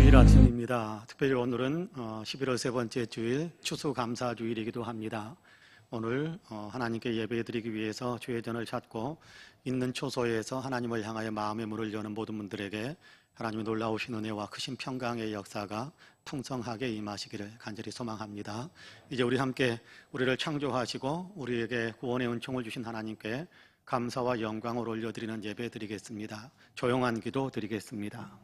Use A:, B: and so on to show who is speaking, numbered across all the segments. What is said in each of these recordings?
A: 주일 아침입니다. 특별히 오늘은 11월 세 번째 주일 추수감사주일이기도 합니다. 오늘 하나님께 예배드리기 위해서 주의 전을 찾고 있는 초소에서 하나님을 향하여 마음의 문을 여는 모든 분들에게 하나님의 놀라우신 은혜와 크신 평강의 역사가 풍성하게 임하시기를 간절히 소망합니다. 이제 우리 함께 우리를 창조하시고 우리에게 구원의 은총을 주신 하나님께 감사와 영광을 올려드리는 예배 드리겠습니다. 조용한 기도 드리겠습니다.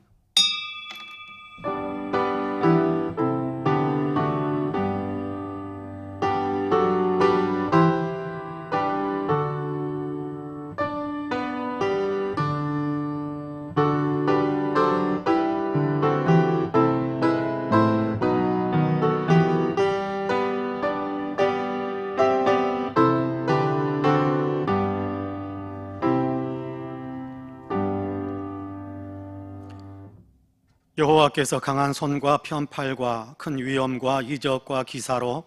A: 여호와께서 강한 손과 편팔과 큰 위엄과 이적과 기사로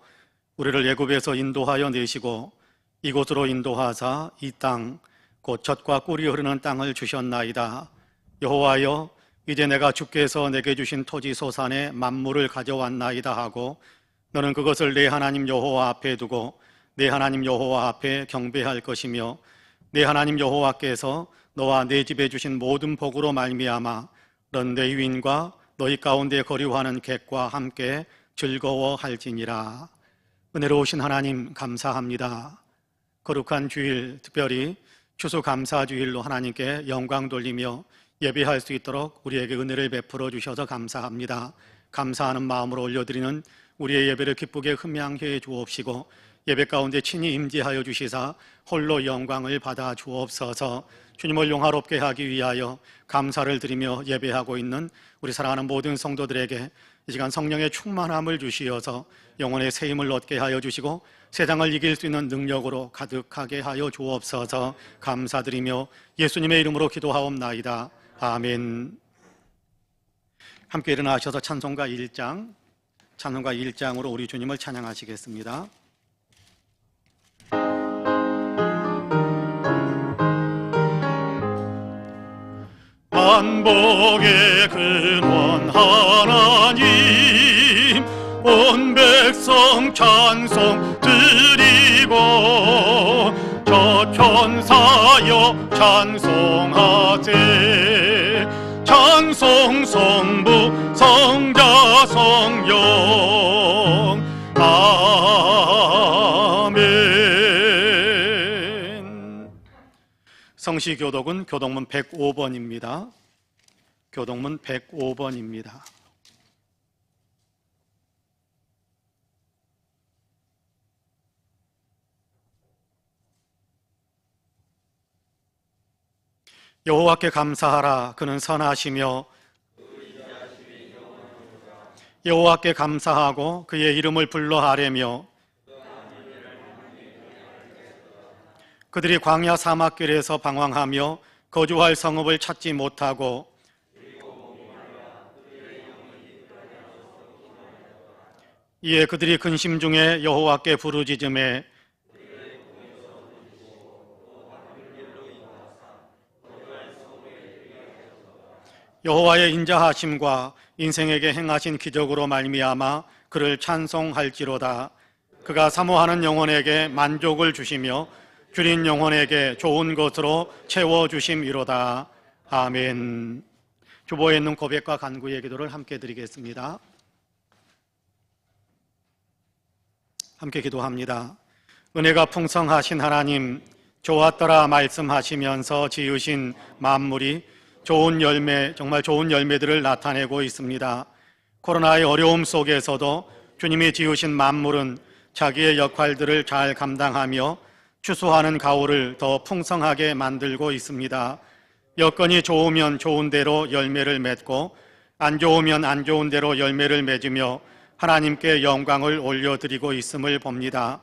A: 우리를 애굽에서 인도하여 내시고 이곳으로 인도하사 이 땅 곧 젖과 꿀이 흐르는 땅을 주셨나이다. 여호와여, 이제 내가 주께서 내게 주신 토지 소산의 만물을 가져왔나이다 하고 너는 그것을 내 하나님 여호와 앞에 두고 내 하나님 여호와 앞에 경배할 것이며 내 하나님 여호와께서 너와 내 집에 주신 모든 복으로 말미암아 넌 내 유인과 너희 가운데 거류하는 객과 함께 즐거워할지니라. 은혜로우신 하나님 감사합니다. 거룩한 주일, 특별히 추수감사주일로 하나님께 영광 돌리며 예배할 수 있도록 우리에게 은혜를 베풀어 주셔서 감사합니다. 감사하는 마음으로 올려드리는 우리의 예배를 기쁘게 흠양해 주옵시고 예배 가운데 친히 임재하여 주시사 홀로 영광을 받아 주옵소서. 주님을 영화롭게 하기 위하여 감사를 드리며 예배하고 있는 우리 사랑하는 모든 성도들에게 이 시간 성령의 충만함을 주시어서 영혼의 새 힘을 얻게 하여 주시고 세상을 이길 수 있는 능력으로 가득하게 하여 주옵소서. 감사드리며 예수님의 이름으로 기도하옵나이다. 아멘. 함께 일어나셔서 찬송가 1장으로 우리 주님을 찬양하시겠습니다. 만복의 근원 하나님, 온 백성 찬송 드리고 저 천사여 찬송하세. 찬송 성부 성자 성령 아멘. 성시교독은 교독문 105번입니다. 교독문 105번입니다. 여호와께 감사하라. 그는 선하시며 여호와께 감사하고 그의 이름을 불러 아뢰며 그들이 광야 사막길에서 방황하며 거주할 성읍을 찾지 못하고 이에 그들이 근심 중에 여호와께 부르짖음에 여호와의 인자하심과 인생에게 행하신 기적으로 말미암아 그를 찬송할지로다. 그가 사모하는 영혼에게 만족을 주시며 줄인 영혼에게 좋은 것으로 채워주심이로다. 아멘. 주보에 있는 고백과 간구의 기도를 함께 드리겠습니다. 함께 기도합니다. 은혜가 풍성하신 하나님, 좋았더라 말씀하시면서 지으신 만물이 좋은 열매, 정말 좋은 열매들을 나타내고 있습니다. 코로나의 어려움 속에서도 주님이 지으신 만물은 자기의 역할들을 잘 감당하며 추수하는 가오를 더 풍성하게 만들고 있습니다. 여건이 좋으면 좋은 대로 열매를 맺고 안 좋으면 안 좋은 대로 열매를 맺으며 하나님께 영광을 올려드리고 있음을 봅니다.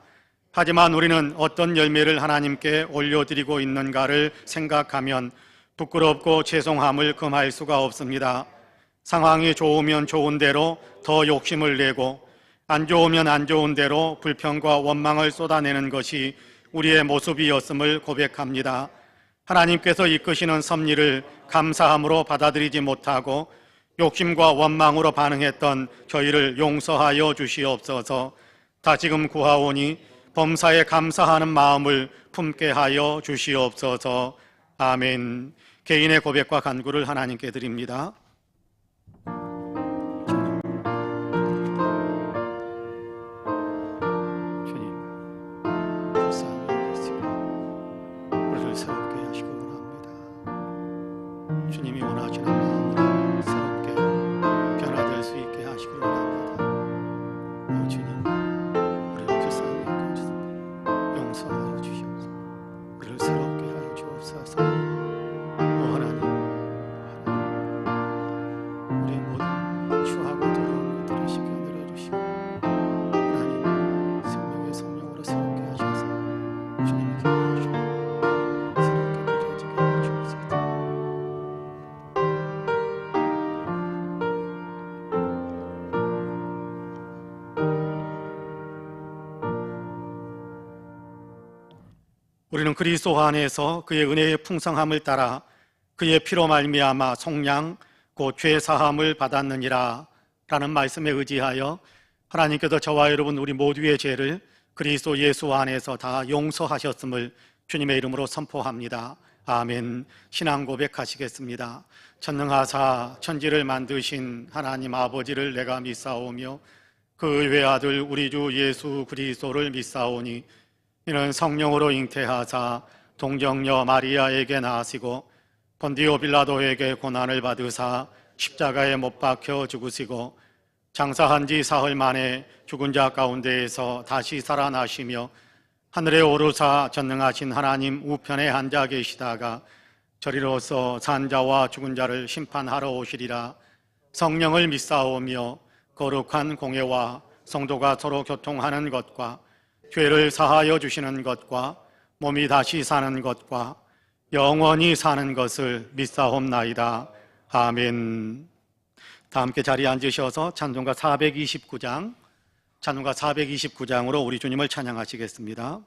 A: 하지만 우리는 어떤 열매를 하나님께 올려드리고 있는가를 생각하면 부끄럽고 죄송함을 금할 수가 없습니다. 상황이 좋으면 좋은 대로 더 욕심을 내고 안 좋으면 안 좋은 대로 불평과 원망을 쏟아내는 것이 우리의 모습이었음을 고백합니다. 하나님께서 이끄시는 섭리를 감사함으로 받아들이지 못하고 욕심과 원망으로 반응했던 저희를 용서하여 주시옵소서. 다지금 구하오니 범사에 감사하는 마음을 품게 하여 주시옵소서. 아멘. 개인의 고백과 간구를 하나님께 드립니다. 주님, 불쌍히 여기시고 우리를 새롭게 하시기 원합니다. 주님이 원하시는 마음으로 새롭게 변화될 수 있게 하시기 원합니다. 주님, 우리를 불쌍히 여기시고 용서하여 주시옵소서. 우리를 새롭게 하여 주옵소서. 우리는 그리스도 안에서 그의 은혜의 풍성함을 따라 그의 피로 말미암아 속량 곧 죄 사함을 받았느니라 라는 말씀에 의지하여 하나님께서 저와 여러분 우리 모두의 죄를 그리스도 예수 안에서 다 용서하셨음을 주님의 이름으로 선포합니다. 아멘. 신앙 고백하시겠습니다. 전능하사 천지를 만드신 하나님 아버지를 내가 믿사오며 그 외아들 우리 주 예수 그리스도를 믿사오니 이는 성령으로 잉태하사 동정녀 마리아에게 나으시고 본디오 빌라도에게 고난을 받으사 십자가에 못 박혀 죽으시고 장사한 지 사흘 만에 죽은 자 가운데에서 다시 살아나시며 하늘에 오르사 전능하신 하나님 우편에 앉아 계시다가 저리로서 산 자와 죽은 자를 심판하러 오시리라. 성령을 믿사오며 거룩한 공회와 성도가 서로 교통하는 것과 죄를 사하여 주시는 것과 몸이 다시 사는 것과 영원히 사는 것을 믿사옵나이다. 아멘. 다 함께 자리에 앉으셔서 찬송가 429장으로 우리 주님을 찬양하시겠습니다.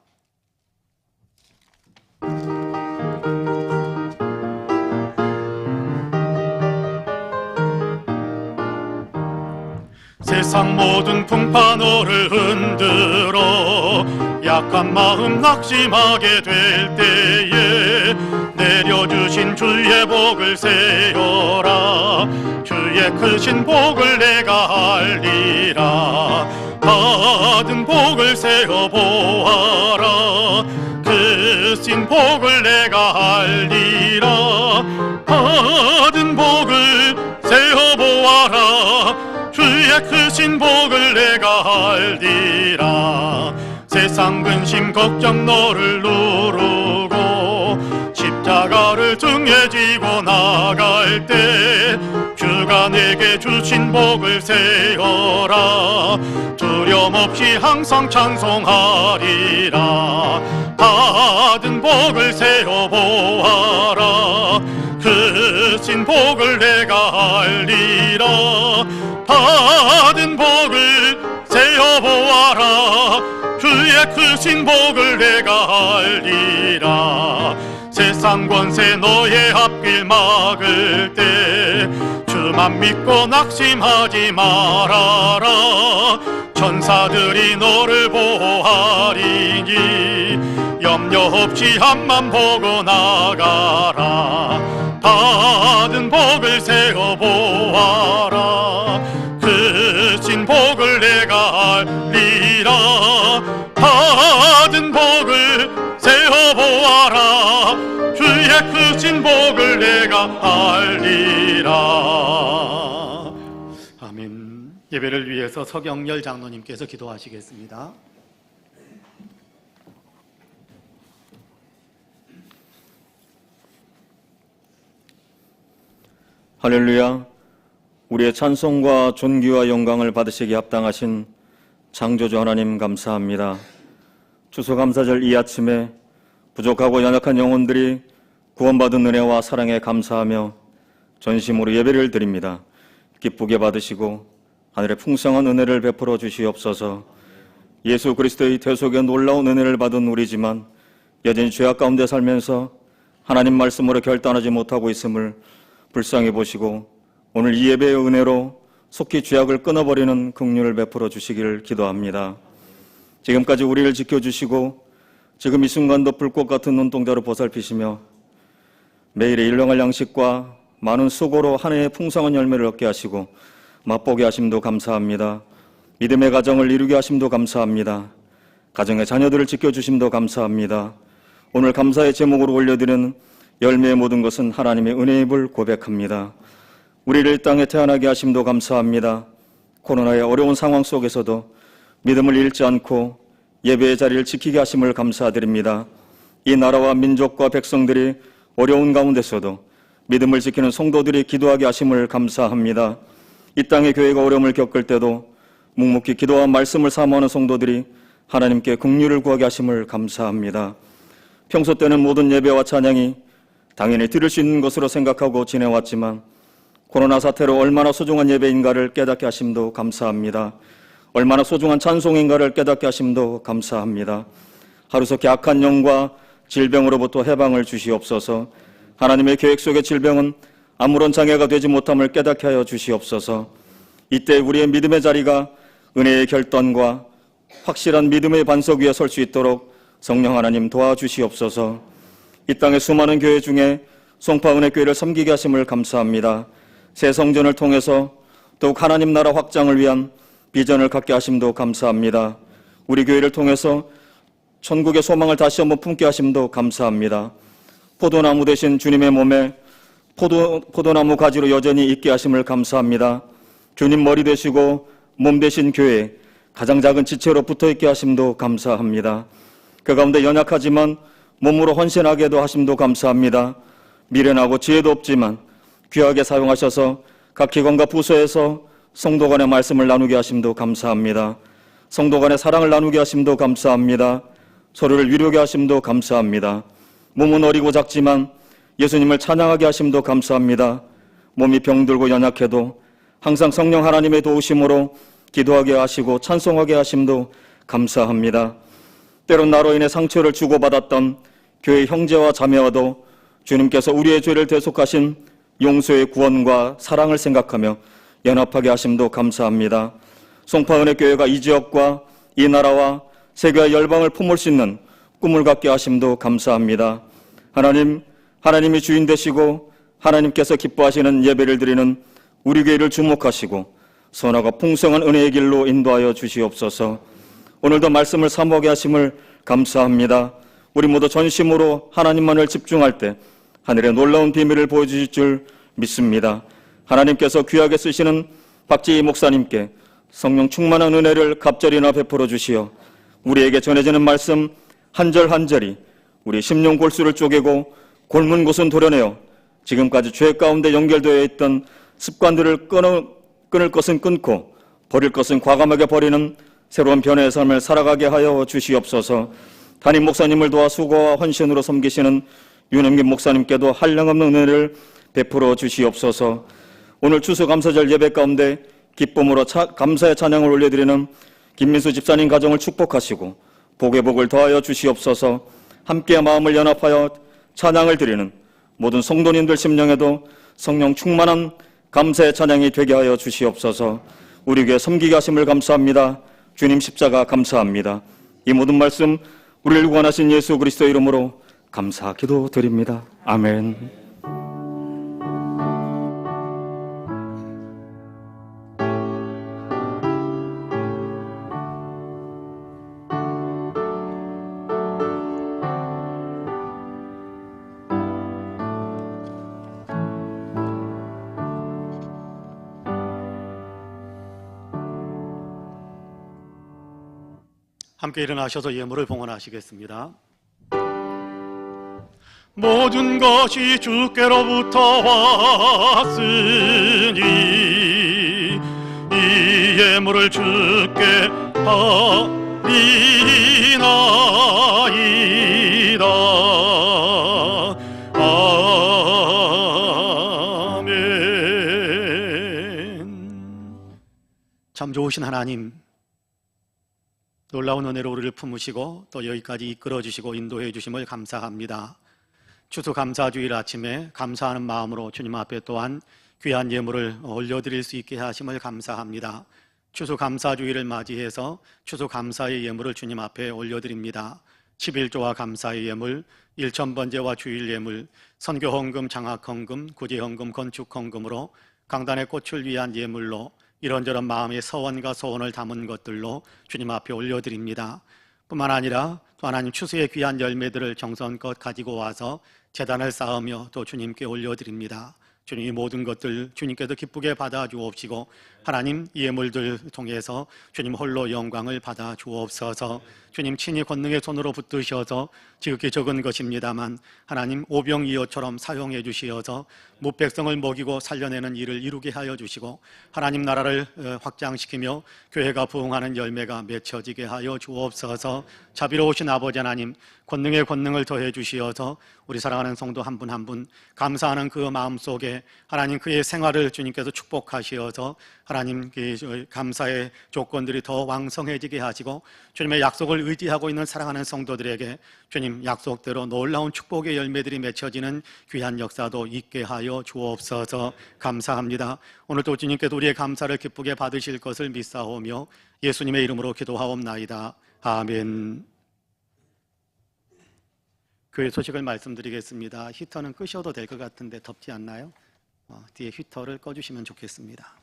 A: 세상 모든 풍파 너를 흔들어 약한 마음 낙심하게 될 때에 내려주신 주의 복을 세어라. 주의 크신 복을 내가 알리라. 받은 복을 세어 보아라. 크신 복을 내가 알리라. 받은 복을 세어 보아라. 주의 크신 복을 내가 알리라. 세상 근심 걱정 너를 누르고 십자가를 등에 지고 나갈 때 주가 내게 주신 복을 세어라. 두려움 없이 항상 찬송하리라. 받은 복을 세어 보아라. 크신 복을 내가 알리라. 받은 복을 세어 보아라. 주의 크신 복을 내가 알리라. 세상 권세 너의 앞길 막을 때 주만 믿고 낙심하지 말아라. 천사들이 너를 보호하리니 염려 없이 앞만 보고 나가라. 받은 복을 세어 보아라. 크신 복을 내가 알리라. 받은 복을 세어 보아라. 주의 크신 복을 내가 알리라. 아멘. 예배를 위해서 서경열 장로님께서 기도하시겠습니다.
B: 할렐루야. 우리의 찬송과 존귀와 영광을 받으시기에 합당하신 창조주 하나님 감사합니다. 추수감사절 이 아침에 부족하고 연약한 영혼들이 구원받은 은혜와 사랑에 감사하며 전심으로 예배를 드립니다. 기쁘게 받으시고 하늘의 풍성한 은혜를 베풀어 주시옵소서. 예수 그리스도의 대속에 놀라운 은혜를 받은 우리지만 여전히 죄악 가운데 살면서 하나님 말씀으로 결단하지 못하고 있음을 불쌍히 보시고 오늘 이 예배의 은혜로 속히 죄악을 끊어버리는 긍휼을 베풀어 주시기를 기도합니다. 지금까지 우리를 지켜주시고 지금 이 순간도 불꽃 같은 눈동자로 보살피시며 매일의 일용할 양식과 많은 수고로 한 해의 풍성한 열매를 얻게 하시고 맛보게 하심도 감사합니다. 믿음의 가정을 이루게 하심도 감사합니다. 가정의 자녀들을 지켜주심도 감사합니다. 오늘 감사의 제목으로 올려드리는 열매의 모든 것은 하나님의 은혜의 을 고백합니다. 우리를 이 땅에 태어나게 하심도 감사합니다. 코로나의 어려운 상황 속에서도 믿음을 잃지 않고 예배의 자리를 지키게 하심을 감사드립니다. 이 나라와 민족과 백성들이 어려운 가운데서도 믿음을 지키는 성도들이 기도하게 하심을 감사합니다. 이 땅의 교회가 어려움을 겪을 때도 묵묵히 기도와 말씀을 사모하는 성도들이 하나님께 긍휼을 구하게 하심을 감사합니다. 평소 때는 모든 예배와 찬양이 당연히 들을 수 있는 것으로 생각하고 지내왔지만 코로나 사태로 얼마나 소중한 예배인가를 깨닫게 하심도 감사합니다. 얼마나 소중한 찬송인가를 깨닫게 하심도 감사합니다. 하루속히 악한 영과 질병으로부터 해방을 주시옵소서. 하나님의 계획 속의 질병은 아무런 장애가 되지 못함을 깨닫게 하여 주시옵소서. 이때 우리의 믿음의 자리가 은혜의 결단과 확실한 믿음의 반석 위에 설 수 있도록 성령 하나님 도와주시옵소서. 이 땅의 수많은 교회 중에 송파은혜교회를 섬기게 하심을 감사합니다. 새 성전을 통해서 더욱 하나님 나라 확장을 위한 비전을 갖게 하심도 감사합니다. 우리 교회를 통해서 천국의 소망을 다시 한번 품게 하심도 감사합니다. 포도나무 대신 주님의 몸에 포도나무 가지로 여전히 있게 하심을 감사합니다. 주님 머리 되시고 몸 되신 교회 가장 작은 지체로 붙어있게 하심도 감사합니다. 그 가운데 연약하지만 몸으로 헌신하게도 하심도 감사합니다. 미련하고 지혜도 없지만 귀하게 사용하셔서 각 기관과 부서에서 성도 간의 말씀을 나누게 하심도 감사합니다. 성도 간의 사랑을 나누게 하심도 감사합니다. 서로를 위로하게 하심도 감사합니다. 몸은 어리고 작지만 예수님을 찬양하게 하심도 감사합니다. 몸이 병들고 연약해도 항상 성령 하나님의 도우심으로 기도하게 하시고 찬송하게 하심도 감사합니다. 때론 나로 인해 상처를 주고받았던 교회 형제와 자매와도 주님께서 우리의 죄를 대속하신 용서의 구원과 사랑을 생각하며 연합하게 하심도 감사합니다. 송파은혜교회가 이 지역과 이 나라와 세계와 열방을 품을 수 있는 꿈을 갖게 하심도 감사합니다. 하나님이 주인 되시고 하나님께서 기뻐하시는 예배를 드리는 우리 교회를 주목하시고 선하고 풍성한 은혜의 길로 인도하여 주시옵소서. 오늘도 말씀을 사모하게 하심을 감사합니다. 우리 모두 전심으로 하나님만을 집중할 때 하늘의 놀라운 비밀을 보여주실 줄 믿습니다. 하나님께서 귀하게 쓰시는 박지희 목사님께 성령 충만한 은혜를 갑절이나 베풀어 주시어 우리에게 전해지는 말씀 한 절 한 절이 우리 심령 골수를 쪼개고 골문 곳은 도려내어 지금까지 죄 가운데 연결되어 있던 습관들을 끊을 것은 끊고 버릴 것은 과감하게 버리는 새로운 변화의 삶을 살아가게 하여 주시옵소서. 담임 목사님을 도와 수고와 헌신으로 섬기시는 윤영김 목사님께도 한량없는 은혜를 베풀어 주시옵소서. 오늘 추수감사절 예배 가운데 기쁨으로 감사의 찬양을 올려드리는 김민수 집사님 가정을 축복하시고 복의 복을 더하여 주시옵소서. 함께 마음을 연합하여 찬양을 드리는 모든 성도님들 심령에도 성령 충만한 감사의 찬양이 되게 하여 주시옵소서. 우리 교회 섬기게 하심을 감사합니다. 주님 십자가 감사합니다. 이 모든 말씀 우리를 구원하신 예수 그리스도 이름으로 감사 기도드립니다. 아멘.
A: 함께 일어나셔서 예물을 봉헌하시겠습니다. 모든 것이 주께로부터 왔으니 이 예물을 주께 드리나이다. 아멘. 참 좋으신 하나님, 놀라운 은혜로 우리를 품으시고 또 여기까지 이끌어 주시고 인도해 주심을 감사합니다. 추수감사주일 아침에 감사하는 마음으로 주님 앞에 또한 귀한 예물을 올려드릴 수 있게 하심을 감사합니다. 추수감사주의를 맞이해서 추수감사의 예물을 주님 앞에 올려드립니다. 11조와 감사의 예물, 일천번제와 주일 예물, 선교헌금, 장학헌금, 구제헌금, 건축헌금으로 강단의 꽃을 위한 예물로 이런저런 마음의 서원과 소원을 담은 것들로 주님 앞에 올려드립니다. 뿐만 아니라 또 하나님 추수의 귀한 열매들을 정성껏 가지고 와서 제단을 쌓으며 또 주님께 올려드립니다. 주님, 이 모든 것들 주님께도 기쁘게 받아 주옵시고 하나님 이 예물들 통해서 주님 홀로 영광을 받아 주옵소서. 주님 친히 권능의 손으로 붙드셔서 지극히 적은 것입니다만 하나님 오병이어처럼 사용해 주시어서 무백성을 먹이고 살려내는 일을 이루게 하여 주시고 하나님 나라를 확장시키며 교회가 부흥하는 열매가 맺혀지게 하여 주옵소서. 자비로우신 아버지 하나님, 권능의 권능을 더해 주시어서 우리 사랑하는 성도 한 분 한 분 감사하는 그 마음속에 하나님 그의 생활을 주님께서 축복하시어서 하나님 그 감사의 조건들이 더 왕성해지게 하시고 주님의 약속을 의지하고 있는 사랑하는 성도들에게 주님 약속대로 놀라운 축복의 열매들이 맺혀지는 귀한 역사도 있게 하여 주옵소서. 감사합니다. 오늘도 주님께서 우리의 감사를 기쁘게 받으실 것을 믿사오며 예수님의 이름으로 기도하옵나이다. 아멘. 교회 소식을 말씀드리겠습니다. 히터는 끄셔도 될 것 같은데 덥지 않나요? 뒤에 히터를 꺼주시면 좋겠습니다.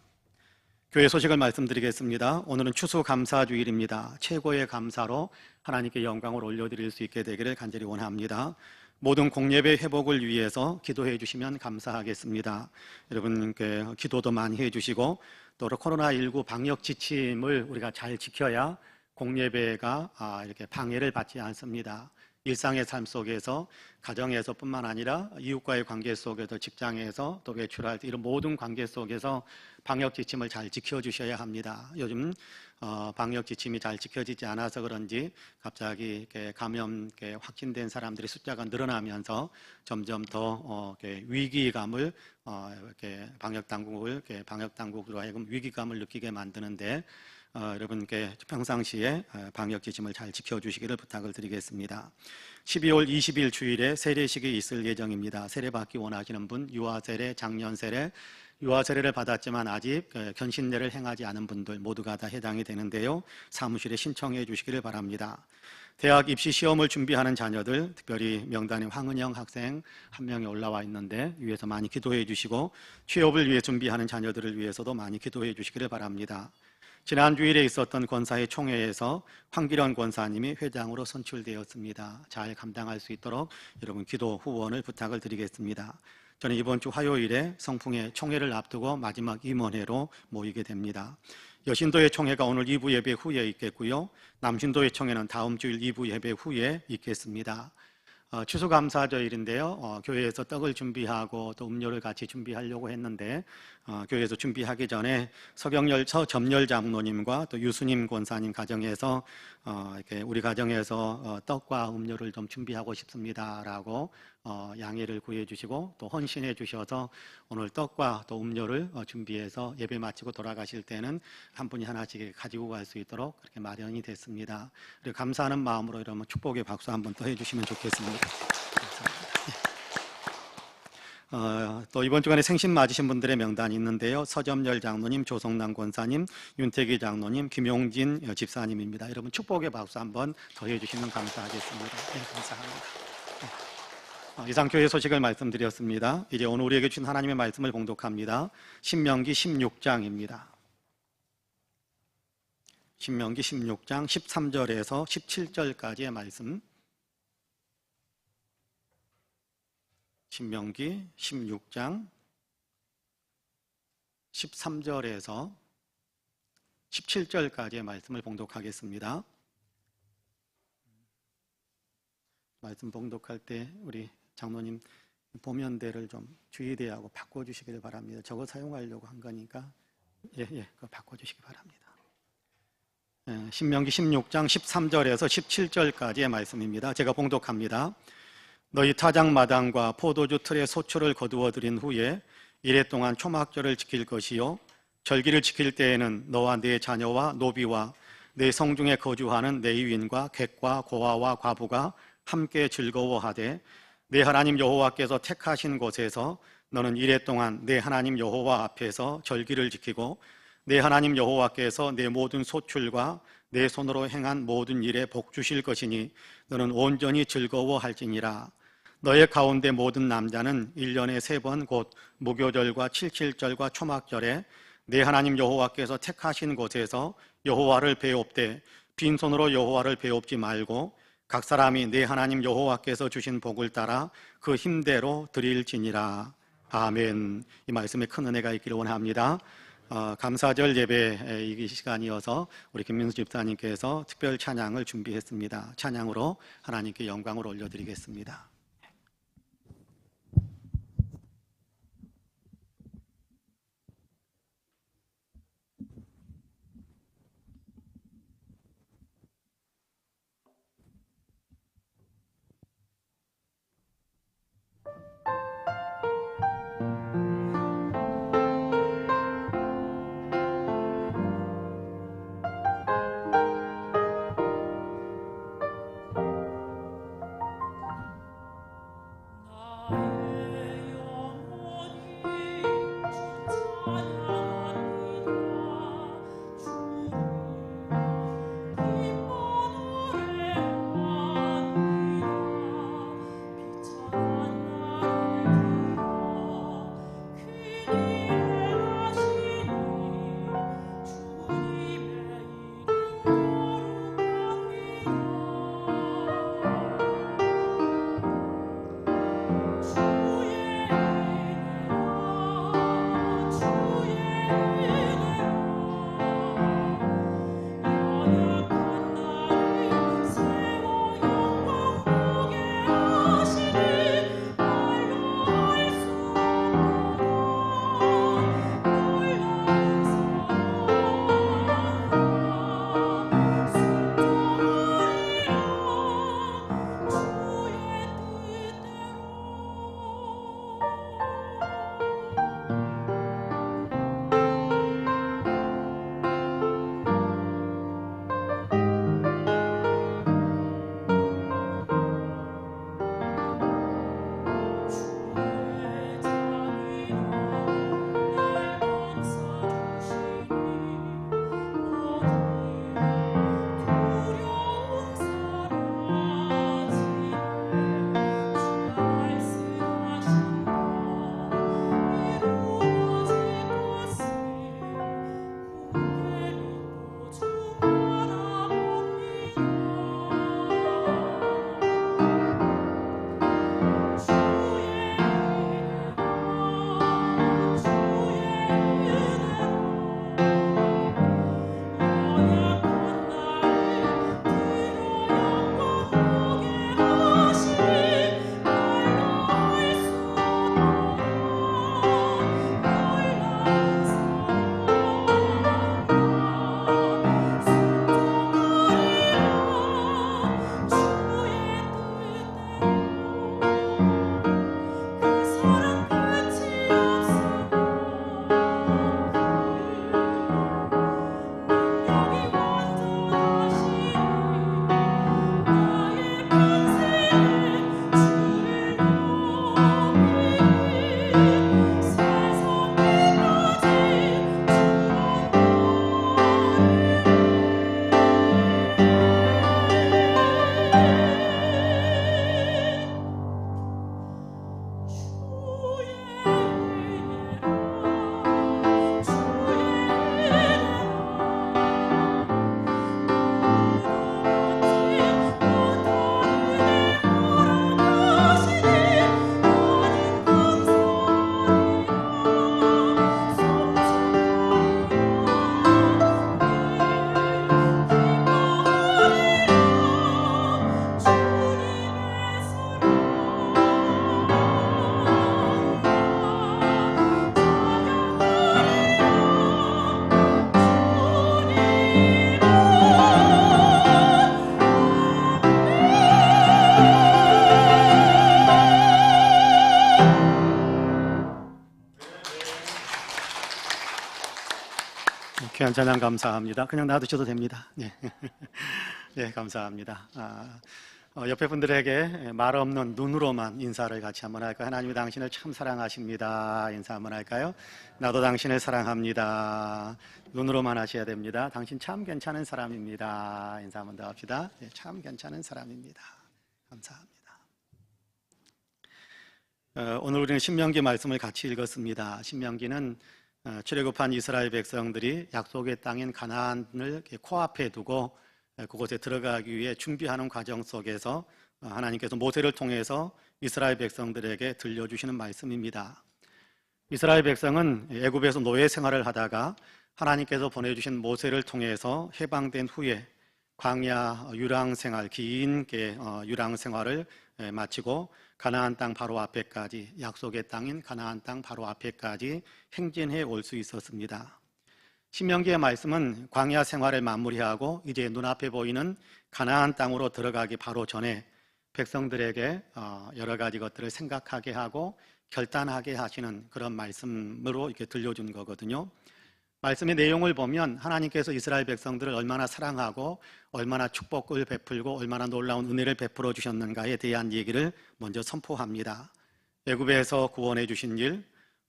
A: 교회 소식을 말씀드리겠습니다. 오늘은 추수감사주일입니다. 최고의 감사로 하나님께 영광을 올려드릴 수 있게 되기를 간절히 원합니다. 모든 공예배 회복을 위해서 기도해 주시면 감사하겠습니다. 여러분께 기도도 많이 해주시고 또 코로나19 방역 지침을 우리가 잘 지켜야 공예배가 이렇게 방해를 받지 않습니다. 일상의 삶 속에서 가정에서 뿐만 아니라 이웃과의 관계 속에서 직장에서 또 외출할 때 이런 모든 관계 속에서 방역 지침을 잘 지켜주셔야 합니다. 요즘 방역 지침이 잘 지켜지지 않아서 그런지 갑자기 이렇게 감염 확진된 사람들의 숫자가 늘어나면서 점점 더 위기감을 이렇게 방역 당국으로 하여금 위기감을 느끼게 만드는데 여러분께 평상시에 방역 지침을 잘 지켜주시기를 부탁을 드리겠습니다. 12월 20일 주일에 세례식이 있을 예정입니다. 세례 받기 원하시는 분, 유아세례, 작년세례, 유아세례를 받았지만 아직 견신례를 행하지 않은 분들 모두가 다 해당이 되는데요. 사무실에 신청해 주시기를 바랍니다. 대학 입시 시험을 준비하는 자녀들, 특별히 명단에 황은영 학생 한 명이 올라와 있는데 위에서 많이 기도해 주시고 취업을 위해 준비하는 자녀들을 위해서도 많이 기도해 주시기를 바랍니다. 지난 주일에 있었던 권사회 총회에서 황기련 권사님이 회장으로 선출되었습니다. 잘 감당할 수 있도록 여러분 기도 후원을 부탁을 드리겠습니다. 저는 이번 주 화요일에 성풍의 총회를 앞두고 마지막 임원회로 모이게 됩니다. 여신도의 총회가 오늘 2부 예배 후에 있겠고요. 남신도의 총회는 다음 주일 2부 예배 후에 있겠습니다. 추수감사절인데요. 교회에서 떡을 준비하고 또 음료를 같이 준비하려고 했는데 교회에서 준비하기 전에 서점열 장로님과 또 유수님 권사님 가정에서 이렇게 우리 가정에서 떡과 음료를 좀 준비하고 싶습니다라고 양해를 구해 주시고 또 헌신해 주셔서 오늘 떡과 또 음료를 준비해서 예배 마치고 돌아가실 때는 한 분이 하나씩 가지고 갈 수 있도록 그렇게 마련이 됐습니다. 그리고 감사하는 마음으로 이러면 축복의 박수 한번 더 해주시면 좋겠습니다. 감사합니다. 또 이번 주간에 생신 맞으신 분들의 명단이 있는데요. 서점열 장로님, 조성남 권사님, 윤태기 장로님, 김용진 집사님입니다. 여러분 축복의 박수 한번 더 해주시면 감사하겠습니다. 네, 감사합니다. 이상 교회 소식을 말씀드렸습니다. 이제 오늘 우리에게 주신 하나님의 말씀을 봉독합니다. 신명기 16장입니다. 신명기 16장 13절에서 17절까지의 말씀. 신명기 16장 13절에서 17절까지의 말씀을 봉독하겠습니다. 말씀 봉독할 때 우리 장로님 보면대를 좀 주의대하고 바꿔주시기를 바랍니다. 저거 사용하려고 한 거니까 그거 바꿔주시기 바랍니다. 신명기 16장 13절에서 17절까지의 말씀입니다. 제가 봉독합니다. 너희 타작마당과 포도주 틀의 소출을 거두어 들인 후에 이래 동안 초막절을 지킬 것이요 절기를 지킬 때에는 너와 네 자녀와 노비와 네 성중에 거주하는 레위인과 객과 고아와 과부가 함께 즐거워하되 내 하나님 여호와께서 택하신 곳에서 너는 이래 동안 내 하나님 여호와 앞에서 절기를 지키고 내 하나님 여호와께서 내 모든 소출과 내 손으로 행한 모든 일에 복 주실 것이니 너는 온전히 즐거워할지니라. 너의 가운데 모든 남자는 1년에 3번 곧 무교절과 칠칠절과 초막절에 내 하나님 여호와께서 택하신 곳에서 여호와를 배웁되 빈손으로 여호와를 배웁지 말고 각 사람이 내 하나님 여호와께서 주신 복을 따라 그 힘대로 드릴지니라. 아멘. 이 말씀에 큰 은혜가 있기를 원합니다. 감사절 예배 이 시간이어서 우리 김민수 집사님께서 특별 찬양을 준비했습니다. 찬양으로 하나님께 영광을 올려드리겠습니다. 귀한 찬양 감사합니다. 그냥 놔두셔도 됩니다. 네, 네 감사합니다. 옆에 분들에게 말 없는 눈으로만 인사를 같이 한번 할까요? 하나님이 당신을 참 사랑하십니다. 인사 한번 할까요? 나도 당신을 사랑합니다. 눈으로만 하셔야 됩니다. 당신 참 괜찮은 사람입니다. 인사 한번 더 합시다. 네, 참 괜찮은 사람입니다. 감사합니다. 오늘 우리는 신명기 말씀을 같이 읽었습니다. 신명기는 출애굽한 이스라엘 백성들이 약속의 땅인 가나안을 코앞에 두고 그곳에 들어가기 위해 준비하는 과정 속에서 하나님께서 모세를 통해서 이스라엘 백성들에게 들려주시는 말씀입니다. 이스라엘 백성은 애굽에서 노예 생활을 하다가 하나님께서 보내주신 모세를 통해서 해방된 후에 광야 유랑 생활, 긴 유랑 생활을 마치고 가나안 땅 바로 앞에까지, 약속의 땅인 가나안 땅 바로 앞에까지 행진해 올 수 있었습니다. 신명기의 말씀은 광야 생활을 마무리하고 이제 눈앞에 보이는 가나안 땅으로 들어가기 바로 전에 백성들에게 여러 가지 것들을 생각하게 하고 결단하게 하시는 그런 말씀으로 이렇게 들려준 거거든요. 말씀의 내용을 보면 하나님께서 이스라엘 백성들을 얼마나 사랑하고 얼마나 축복을 베풀고 얼마나 놀라운 은혜를 베풀어 주셨는가에 대한 얘기를 먼저 선포합니다. 애굽에서 구원해 주신 일,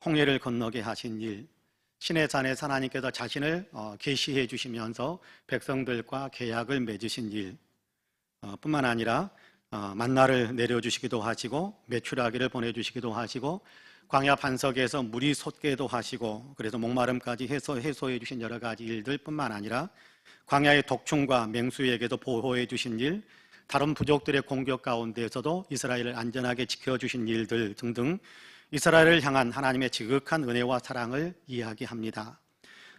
A: 홍해를 건너게 하신 일, 신의 산에서 하나님께서 자신을 계시해 주시면서 백성들과 계약을 맺으신 일 뿐만 아니라 만나를 내려주시기도 하시고 메추라기를 보내주시기도 하시고 광야 반석에서 물이 솟게도 하시고 그래서 목마름까지 해소해 주신 여러 가지 일들 뿐만 아니라 광야의 독충과 맹수에게도 보호해 주신 일, 다른 부족들의 공격 가운데에서도 이스라엘을 안전하게 지켜주신 일들 등등 이스라엘을 향한 하나님의 지극한 은혜와 사랑을 이야기합니다.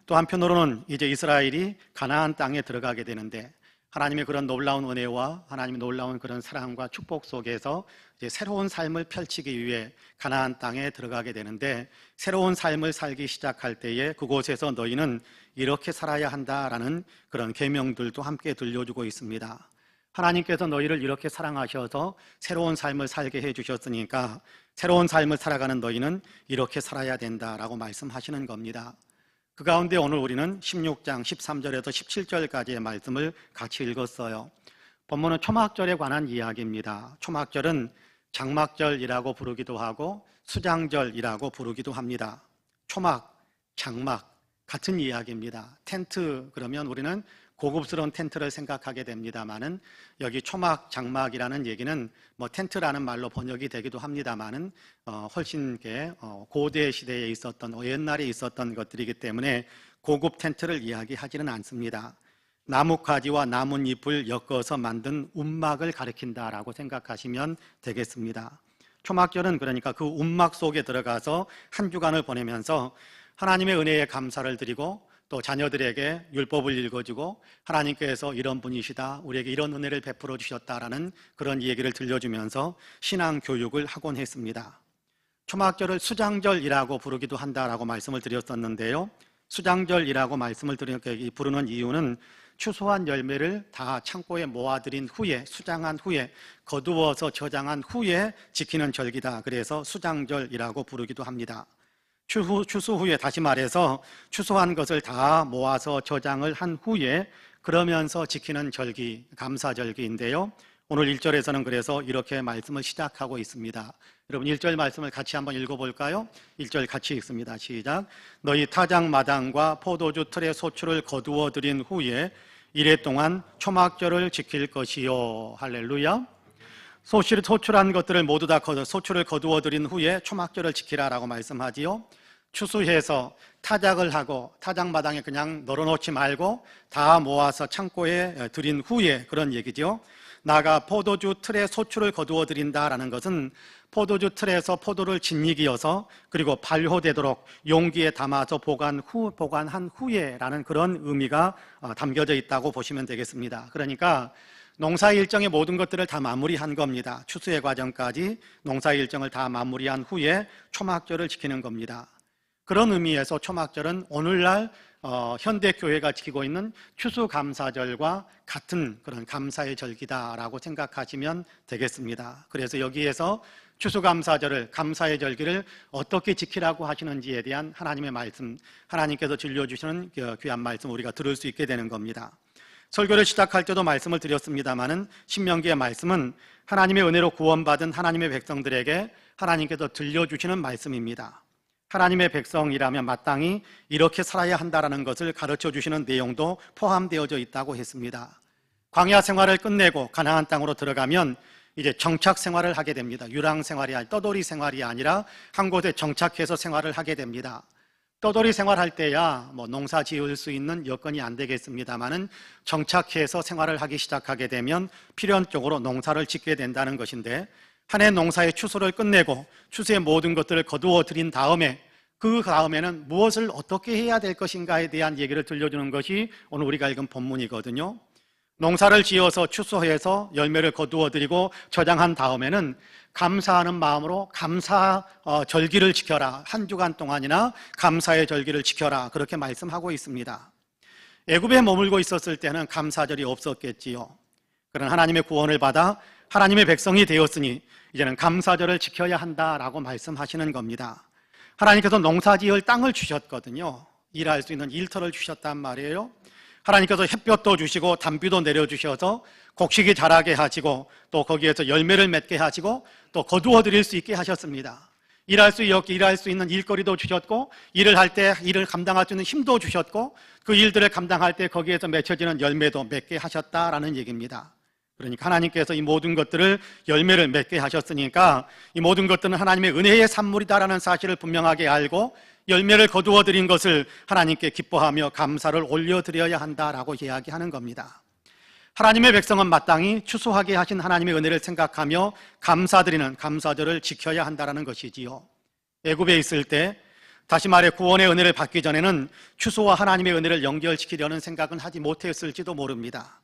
A: 또 한편으로는 이제 이스라엘이 가나안 땅에 들어가게 되는데 하나님의 그런 놀라운 은혜와 하나님의 놀라운 그런 사랑과 축복 속에서 이제 새로운 삶을 펼치기 위해 가나안 땅에 들어가게 되는데 새로운 삶을 살기 시작할 때에 그곳에서 너희는 이렇게 살아야 한다라는 그런 계명들도 함께 들려주고 있습니다. 하나님께서 너희를 이렇게 사랑하셔서 새로운 삶을 살게 해주셨으니까 새로운 삶을 살아가는 너희는 이렇게 살아야 된다라고 말씀하시는 겁니다. 그 가운데 오늘 우리는 16장 13절에서 17절까지의 말씀을 같이 읽었어요. 본문은 초막절에 관한 이야기입니다. 초막절은 장막절이라고 부르기도 하고 수장절이라고 부르기도 합니다. 초막, 장막 같은 이야기입니다. 텐트 그러면 우리는 고급스러운 텐트를 생각하게 됩니다만은 여기 초막, 장막이라는 얘기는 뭐 텐트라는 말로 번역이 되기도 합니다만은 훨씬 고대 시대에 있었던 옛날에 있었던 것들이기 때문에 고급 텐트를 이야기하지는 않습니다. 나뭇가지와 나뭇잎을 엮어서 만든 움막을 가리킨다라고 생각하시면 되겠습니다. 초막절은 그러니까 그 움막 속에 들어가서 한 주간을 보내면서 하나님의 은혜에 감사를 드리고 또 자녀들에게 율법을 읽어주고 하나님께서 이런 분이시다, 우리에게 이런 은혜를 베풀어 주셨다라는 그런 얘기를 들려주면서 신앙 교육을 하곤 했습니다. 초막절을 수장절이라고 부르기도 한다라고 말씀을 드렸었는데요. 수장절이라고 말씀을 부르는 이유는 추수한 열매를 다 창고에 모아들인 후에 수장한 후에 거두어서 저장한 후에 지키는 절기다. 그래서 수장절이라고 부르기도 합니다. 추수 후에 다시 말해서 추수한 것을 다 모아서 저장을 한 후에 그러면서 지키는 절기, 감사절기인데요. 오늘 1절에서는 그래서 이렇게 말씀을 시작하고 있습니다. 여러분 1절 말씀을 같이 한번 읽어볼까요? 1절 같이 읽습니다. 시작. 너희 타작마당과 포도주 틀의 소출을 거두어 들인 후에 이래 동안 초막절을 지킬 것이요. 할렐루야. 소출한 것들을 모두 다 소출을 거두어 들인 후에 초막절을 지키라라고 말씀하지요. 추수해서 타작을 하고 타작마당에 그냥 널어놓지 말고 다 모아서 창고에 들인 후에 그런 얘기죠. 나가 포도주 틀에 소출을 거두어 드린다라는 것은 포도주 틀에서 포도를 짓이기어서 그리고 발효되도록 용기에 담아서 보관한 후에라는 그런 의미가 담겨져 있다고 보시면 되겠습니다. 그러니까 농사 일정의 모든 것들을 다 마무리한 겁니다. 추수의 과정까지 농사 일정을 다 마무리한 후에 초막절을 지키는 겁니다. 그런 의미에서 초막절은 오늘날 현대교회가 지키고 있는 추수감사절과 같은 그런 감사의 절기다라고 생각하시면 되겠습니다. 그래서 여기에서 추수감사절을, 감사의 절기를 어떻게 지키라고 하시는지에 대한 하나님의 말씀, 하나님께서 들려주시는 귀한 말씀 우리가 들을 수 있게 되는 겁니다. 설교를 시작할 때도 말씀을 드렸습니다마는 신명기의 말씀은 하나님의 은혜로 구원받은 하나님의 백성들에게 하나님께서 들려주시는 말씀입니다. 하나님의 백성이라면 마땅히 이렇게 살아야 한다는 것을 가르쳐 주시는 내용도 포함되어져 있다고 했습니다. 광야 생활을 끝내고 가나안 땅으로 들어가면 이제 정착 생활을 하게 됩니다. 유랑 생활이 아니라 떠돌이 생활이 아니라 한 곳에 정착해서 생활을 하게 됩니다. 떠돌이 생활할 때야 농사 지을 수 있는 여건이 안 되겠습니다만은 정착해서 생활을 하기 시작하게 되면 필연적으로 농사를 짓게 된다는 것인데, 한 해 농사의 추수를 끝내고 추수의 모든 것들을 거두어 들인 다음에 그 다음에는 무엇을 어떻게 해야 될 것인가에 대한 얘기를 들려주는 것이 오늘 우리가 읽은 본문이거든요. 농사를 지어서 추수해서 열매를 거두어 드리고 저장한 다음에는 감사하는 마음으로 감사 절기를 지켜라. 한 주간 동안이나 감사의 절기를 지켜라. 그렇게 말씀하고 있습니다. 애굽에 머물고 있었을 때는 감사절이 없었겠지요. 그러나 하나님의 구원을 받아 하나님의 백성이 되었으니 이제는 감사절을 지켜야 한다라고 말씀하시는 겁니다. 하나님께서 농사지을 땅을 주셨거든요. 일할 수 있는 일터를 주셨단 말이에요. 하나님께서 햇볕도 주시고 단비도 내려주셔서 곡식이 자라게 하시고 또 거기에서 열매를 맺게 하시고 또 거두어 드릴 수 있게 하셨습니다. 일할 수 있는 일거리도 주셨고, 일을 할 때 일을 감당할 수 있는 힘도 주셨고, 그 일들을 감당할 때 거기에서 맺혀지는 열매도 맺게 하셨다라는 얘기입니다. 그러니까 하나님께서 이 모든 것들을 열매를 맺게 하셨으니까 이 모든 것들은 하나님의 은혜의 산물이다라는 사실을 분명하게 알고 열매를 거두어 드린 것을 하나님께 기뻐하며 감사를 올려드려야 한다라고 이야기하는 겁니다. 하나님의 백성은 마땅히 추수하게 하신 하나님의 은혜를 생각하며 감사드리는 감사절을 지켜야 한다는 것이지요. 애굽에 있을 때, 다시 말해 구원의 은혜를 받기 전에는 추수와 하나님의 은혜를 연결시키려는 생각은 하지 못했을지도 모릅니다.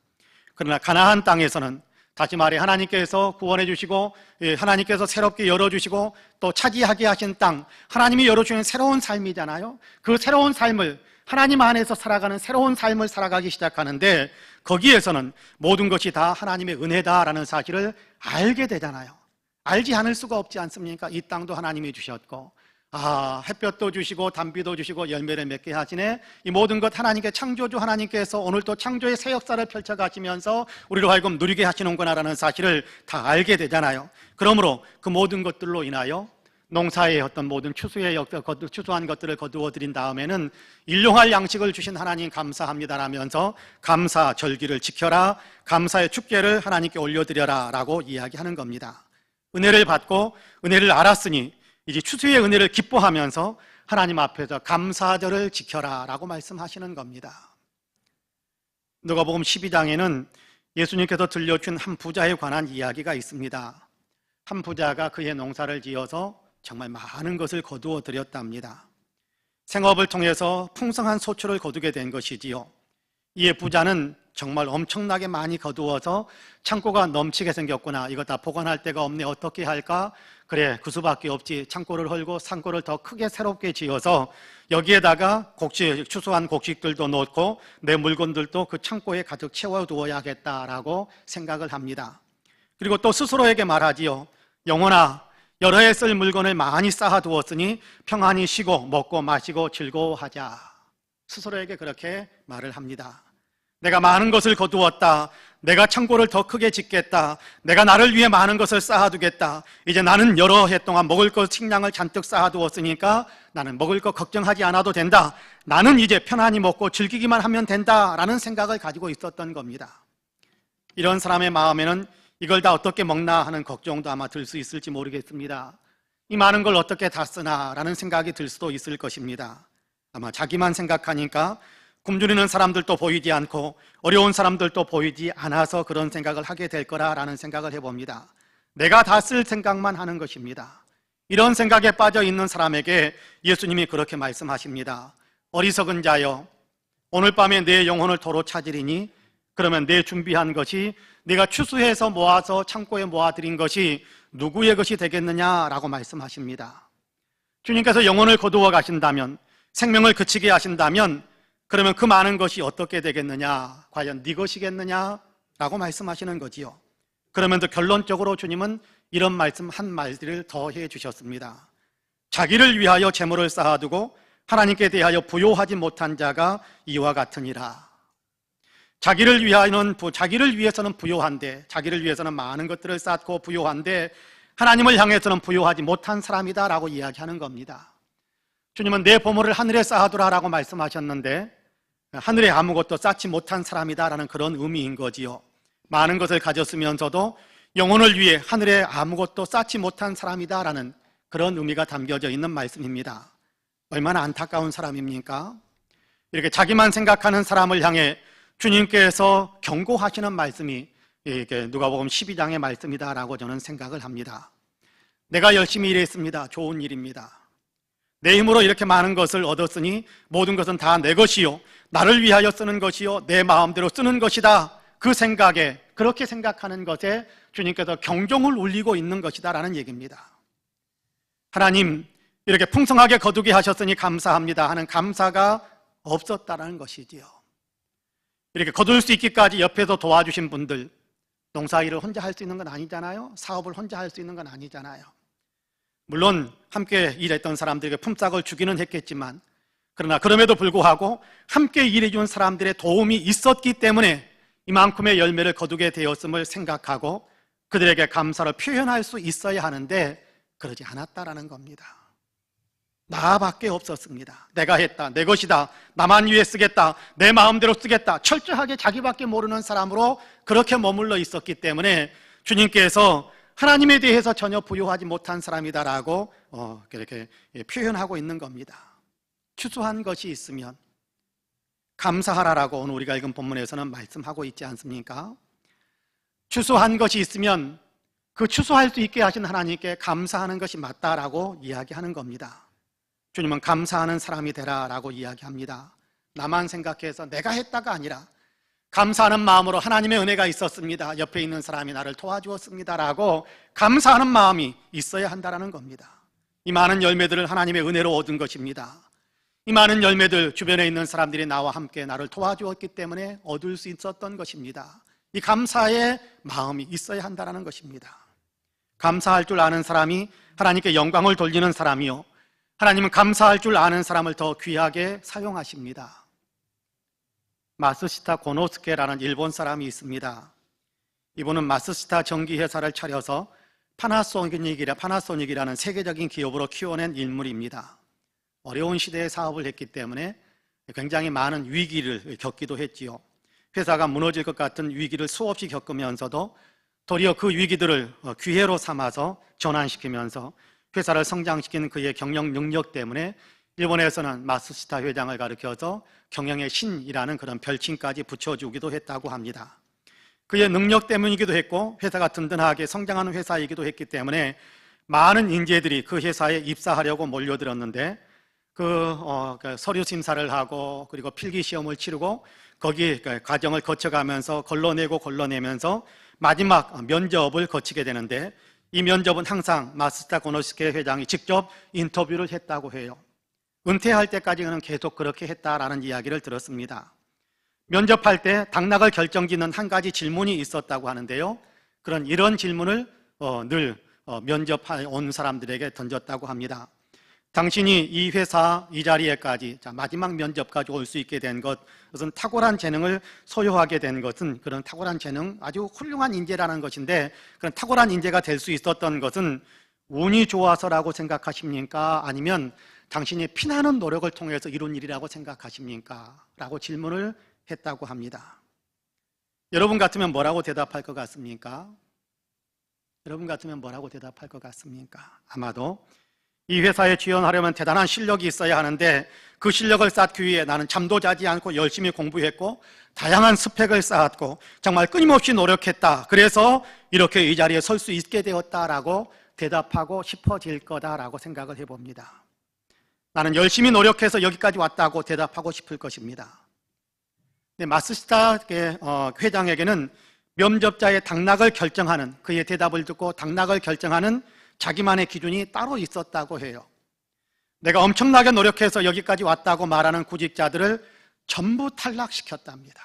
A: 그러나 가나안 땅에서는 다시 말해 하나님께서 구원해 주시고 하나님께서 새롭게 열어주시고 또 차지하게 하신 땅, 하나님이 열어주시는 새로운 삶이잖아요. 그 새로운 삶을, 하나님 안에서 살아가는 새로운 삶을 살아가기 시작하는데, 거기에서는 모든 것이 다 하나님의 은혜다라는 사실을 알게 되잖아요. 알지 않을 수가 없지 않습니까? 이 땅도 하나님이 주셨고, 햇볕도 주시고 단비도 주시고 열매를 맺게 하시네. 이 모든 것 하나님께, 창조주 하나님께서 오늘 또 창조의 새 역사를 펼쳐가시면서 우리로 하여금 누리게 하시는구나라는 사실을 다 알게 되잖아요. 그러므로 그 모든 것들로 인하여 농사의 어떤 모든 추수한 것들을 거두어 드린 다음에는 일용할 양식을 주신 하나님 감사합니다라면서 감사 절기를 지켜라, 감사의 축제를 하나님께 올려드려라 라고 이야기하는 겁니다. 은혜를 받고 은혜를 알았으니 이제 추수의 은혜를 기뻐하면서 하나님 앞에서 감사절을 지켜라 라고 말씀하시는 겁니다. 누가복음 12장에는 예수님께서 들려준 한 부자에 관한 이야기가 있습니다. 한 부자가 그의 농사를 지어서 정말 많은 것을 거두어 드렸답니다. 생업을 통해서 풍성한 소출을 거두게 된 것이지요. 이에 부자는 정말 엄청나게 많이 거두어서 창고가 넘치게 생겼구나, 이거 다 보관할 데가 없네, 어떻게 할까? 그래, 그 수밖에 없지. 창고를 헐고 창고를 더 크게 새롭게 지어서 여기에다가 추수한 곡식들도 넣고 내 물건들도 그 창고에 가득 채워두어야겠다라고 생각을 합니다. 그리고 또 스스로에게 말하지요. 영혼아, 여러 해 쓸 물건을 많이 쌓아두었으니 평안히 쉬고 먹고 마시고 즐거워하자. 스스로에게 그렇게 말을 합니다. 내가 많은 것을 거두었다. 내가 창고를 더 크게 짓겠다. 내가 나를 위해 많은 것을 쌓아두겠다. 이제 나는 여러 해 동안 먹을 것 식량을 잔뜩 쌓아두었으니까 나는 먹을 것 걱정하지 않아도 된다. 나는 이제 편안히 먹고 즐기기만 하면 된다라는 생각을 가지고 있었던 겁니다. 이런 사람의 마음에는 이걸 다 어떻게 먹나 하는 걱정도 아마 들 수 있을지 모르겠습니다. 이 많은 걸 어떻게 다 쓰나라는 생각이 들 수도 있을 것입니다. 아마 자기만 생각하니까 굶주리는 사람들도 보이지 않고 어려운 사람들도 보이지 않아서 그런 생각을 하게 될 거라는 생각을 해봅니다. 내가 다 쓸 생각만 하는 것입니다. 이런 생각에 빠져 있는 사람에게 예수님이 그렇게 말씀하십니다. 어리석은 자여, 오늘 밤에 내 영혼을 도로 찾으리니 그러면 내 준비한 것이, 네가 추수해서 모아서 창고에 모아드린 것이 누구의 것이 되겠느냐라고 말씀하십니다. 주님께서 영혼을 거두어 가신다면, 생명을 그치게 하신다면 그러면 그 많은 것이 어떻게 되겠느냐? 과연 네 것이겠느냐라고 말씀하시는 거지요. 그러면서 결론적으로 주님은 이런 말씀 한 마디를 더해 주셨습니다. 자기를 위하여 재물을 쌓아두고 하나님께 대하여 부요하지 못한 자가 이와 같으니라. 자기를 위해서는 부요한데, 자기를 위해서는 많은 것들을 쌓고 부요한데 하나님을 향해서는 부요하지 못한 사람이다라고 이야기하는 겁니다. 주님은 내 보물을 하늘에 쌓아두라라고 말씀하셨는데 하늘에 아무것도 쌓지 못한 사람이다라는 그런 의미인 거지요. 많은 것을 가졌으면서도 영혼을 위해 하늘에 아무것도 쌓지 못한 사람이다라는 그런 의미가 담겨져 있는 말씀입니다. 얼마나 안타까운 사람입니까? 이렇게 자기만 생각하는 사람을 향해 주님께서 경고하시는 말씀이 이게 누가복음 12장의 말씀이다라고 저는 생각을 합니다. 내가 열심히 일했습니다. 좋은 일입니다. 내 힘으로 이렇게 많은 것을 얻었으니 모든 것은 다 내 것이요, 나를 위하여 쓰는 것이요, 내 마음대로 쓰는 것이다. 그 생각에, 그렇게 생각하는 것에 주님께서 경종을 울리고 있는 것이다라는 얘기입니다. 하나님, 이렇게 풍성하게 거두게 하셨으니 감사합니다 하는 감사가 없었다라는 것이지요. 이렇게 거둘 수 있기까지 옆에서 도와주신 분들, 농사일을 혼자 할 수 있는 건 아니잖아요. 사업을 혼자 할 수 있는 건 아니잖아요. 물론 함께 일했던 사람들에게 품삯을 주기는 했겠지만, 그러나 그럼에도 불구하고 함께 일해준 사람들의 도움이 있었기 때문에 이만큼의 열매를 거두게 되었음을 생각하고 그들에게 감사를 표현할 수 있어야 하는데 그러지 않았다라는 겁니다. 나밖에 없었습니다. 내가 했다, 내 것이다, 나만 위해 쓰겠다, 내 마음대로 쓰겠다, 철저하게 자기밖에 모르는 사람으로 그렇게 머물러 있었기 때문에 주님께서 하나님에 대해서 전혀 부요하지 못한 사람이다라고 이렇게 표현하고 있는 겁니다. 추수한 것이 있으면 감사하라라고 오늘 우리가 읽은 본문에서는 말씀하고 있지 않습니까? 추수한 것이 있으면 그 추수할 수 있게 하신 하나님께 감사하는 것이 맞다라고 이야기하는 겁니다. 주님은 감사하는 사람이 되라라고 이야기합니다. 나만 생각해서 내가 했다가 아니라 감사하는 마음으로 하나님의 은혜가 있었습니다, 옆에 있는 사람이 나를 도와주었습니다라고 감사하는 마음이 있어야 한다는 겁니다. 이 많은 열매들을 하나님의 은혜로 얻은 것입니다. 이 많은 열매들, 주변에 있는 사람들이 나와 함께 나를 도와주었기 때문에 얻을 수 있었던 것입니다. 이 감사의 마음이 있어야 한다는 것입니다. 감사할 줄 아는 사람이 하나님께 영광을 돌리는 사람이요, 하나님은 감사할 줄 아는 사람을 더 귀하게 사용하십니다. 마스시타 고노스케라는 일본 사람이 있습니다. 이분은 마스시타 전기회사를 차려서 파나소닉이라는 세계적인 기업으로 키워낸 인물입니다. 어려운 시대에 사업을 했기 때문에 굉장히 많은 위기를 겪기도 했지요. 회사가 무너질 것 같은 위기를 수없이 겪으면서도 도리어 그 위기들을 기회로 삼아서 전환시키면서 회사를 성장시킨 그의 경영 능력 때문에 일본에서는 마스시타 회장을 가리켜서 경영의 신이라는 그런 별칭까지 붙여주기도 했다고 합니다. 그의 능력 때문이기도 했고 회사가 든든하게 성장하는 회사이기도 했기 때문에 많은 인재들이 그 회사에 입사하려고 몰려들었는데 그 서류 심사를 하고 그리고 필기 시험을 치르고 거기 과정을 거쳐가면서 걸러내면서 마지막 면접을 거치게 되는데 이 면접은 항상 마스시타 고노스케 회장이 직접 인터뷰를 했다고 해요. 은퇴할 때까지는 계속 그렇게 했다라는 이야기를 들었습니다. 면접할 때 당락을 결정짓는 한 가지 질문이 있었다고 하는데요. 이런 질문을 늘 면접해 온 사람들에게 던졌다고 합니다. 당신이 이 회사 이 자리에까지 마지막 면접까지 올 수 있게 된 것은 탁월한 재능을 소유하게 된 것은 그런 탁월한 재능, 아주 훌륭한 인재라는 것인데 그런 탁월한 인재가 될 수 있었던 것은 운이 좋아서라고 생각하십니까? 아니면 당신이 피나는 노력을 통해서 이룬 일이라고 생각하십니까? 라고 질문을 했다고 합니다. 여러분 같으면 뭐라고 대답할 것 같습니까? 여러분 같으면 뭐라고 대답할 것 같습니까? 아마도 이 회사에 지원하려면 대단한 실력이 있어야 하는데 그 실력을 쌓기 위해 나는 잠도 자지 않고 열심히 공부했고 다양한 스펙을 쌓았고 정말 끊임없이 노력했다. 그래서 이렇게 이 자리에 설 수 있게 되었다라고 대답하고 싶어질 거다라고 생각을 해봅니다. 나는 열심히 노력해서 여기까지 왔다고 대답하고 싶을 것입니다. 마스시타 회장에게는 면접자의 당락을 결정하는, 그의 대답을 듣고 당락을 결정하는 자기만의 기준이 따로 있었다고 해요. 내가 엄청나게 노력해서 여기까지 왔다고 말하는 구직자들을 전부 탈락시켰답니다.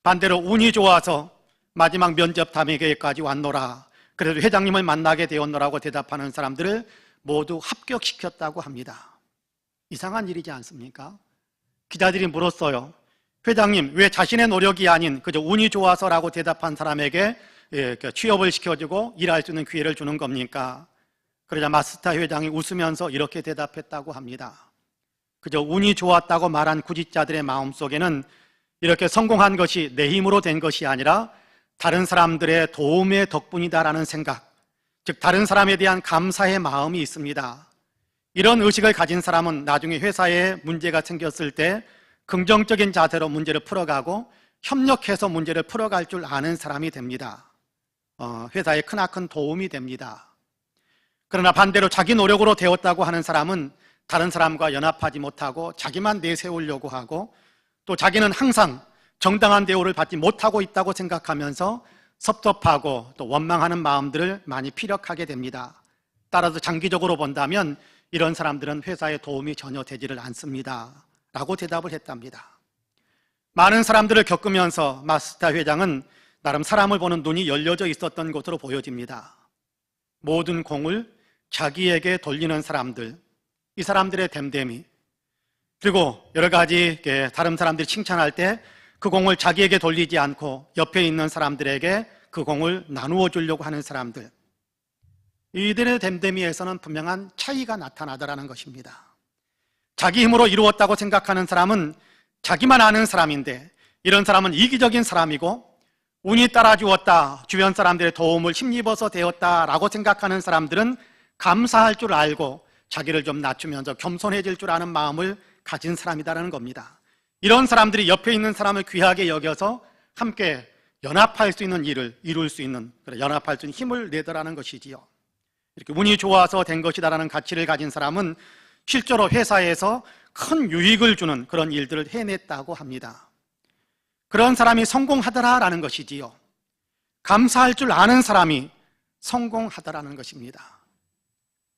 A: 반대로 운이 좋아서 마지막 면접 단계까지 왔노라, 그래도 회장님을 만나게 되었노라고 대답하는 사람들을 모두 합격시켰다고 합니다. 이상한 일이지 않습니까? 기자들이 물었어요. 회장님, 왜 자신의 노력이 아닌 그저 운이 좋아서라고 대답한 사람에게 취업을 시켜주고 일할 수 있는 기회를 주는 겁니까? 그러자 마스타 회장이 웃으면서 이렇게 대답했다고 합니다. 그저 운이 좋았다고 말한 구직자들의 마음속에는 이렇게 성공한 것이 내 힘으로 된 것이 아니라 다른 사람들의 도움의 덕분이다라는 생각, 즉 다른 사람에 대한 감사의 마음이 있습니다. 이런 의식을 가진 사람은 나중에 회사에 문제가 생겼을 때 긍정적인 자세로 문제를 풀어가고 협력해서 문제를 풀어갈 줄 아는 사람이 됩니다. 회사에 크나큰 도움이 됩니다. 그러나 반대로 자기 노력으로 되었다고 하는 사람은 다른 사람과 연합하지 못하고 자기만 내세우려고 하고 또 자기는 항상 정당한 대우를 받지 못하고 있다고 생각하면서 섭섭하고 또 원망하는 마음들을 많이 피력하게 됩니다. 따라서 장기적으로 본다면 이런 사람들은 회사에 도움이 전혀 되지를 않습니다. 라고 대답을 했답니다. 많은 사람들을 겪으면서 마스타 회장은 나름 사람을 보는 눈이 열려져 있었던 것으로 보여집니다. 모든 공을 자기에게 돌리는 사람들, 이 사람들의 댐댐이, 그리고 여러 가지 다른 사람들이 칭찬할 때 그 공을 자기에게 돌리지 않고 옆에 있는 사람들에게 그 공을 나누어 주려고 하는 사람들, 이들의 댐댐이에서는 분명한 차이가 나타나더라는 것입니다. 자기 힘으로 이루었다고 생각하는 사람은 자기만 아는 사람인데, 이런 사람은 이기적인 사람이고 운이 따라주었다, 주변 사람들의 도움을 힘입어서 되었다라고 생각하는 사람들은 감사할 줄 알고 자기를 좀 낮추면서 겸손해질 줄 아는 마음을 가진 사람이다라는 겁니다. 이런 사람들이 옆에 있는 사람을 귀하게 여겨서 함께 연합할 수 있는 일을 이룰 수 있는, 연합할 수 있는 힘을 내더라는 것이지요. 이렇게 운이 좋아서 된 것이다라는 가치를 가진 사람은 실제로 회사에서 큰 유익을 주는 그런 일들을 해냈다고 합니다. 그런 사람이 성공하더라라는 것이지요. 감사할 줄 아는 사람이 성공하더라는 것입니다.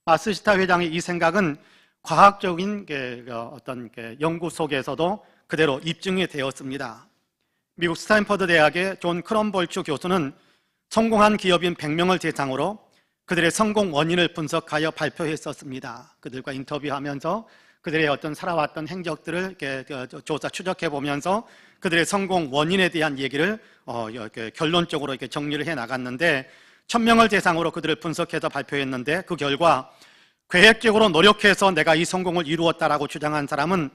A: 마스시타 회장의 이 생각은 과학적인 어떤 연구 속에서도 그대로 입증이 되었습니다. 미국 스탠퍼드 대학의 존 크럼볼츠 교수는 성공한 기업인 100명을 대상으로 그들의 성공 원인을 분석하여 발표했었습니다. 그들과 인터뷰하면서 그들의 어떤 살아왔던 행적들을 조사 추적해 보면서 그들의 성공 원인에 대한 얘기를 결론적으로 이렇게 정리를 해 나갔는데, 1000명을 대상으로 그들을 분석해서 발표했는데, 그 결과 계획적으로 노력해서 내가 이 성공을 이루었다라고 주장한 사람은,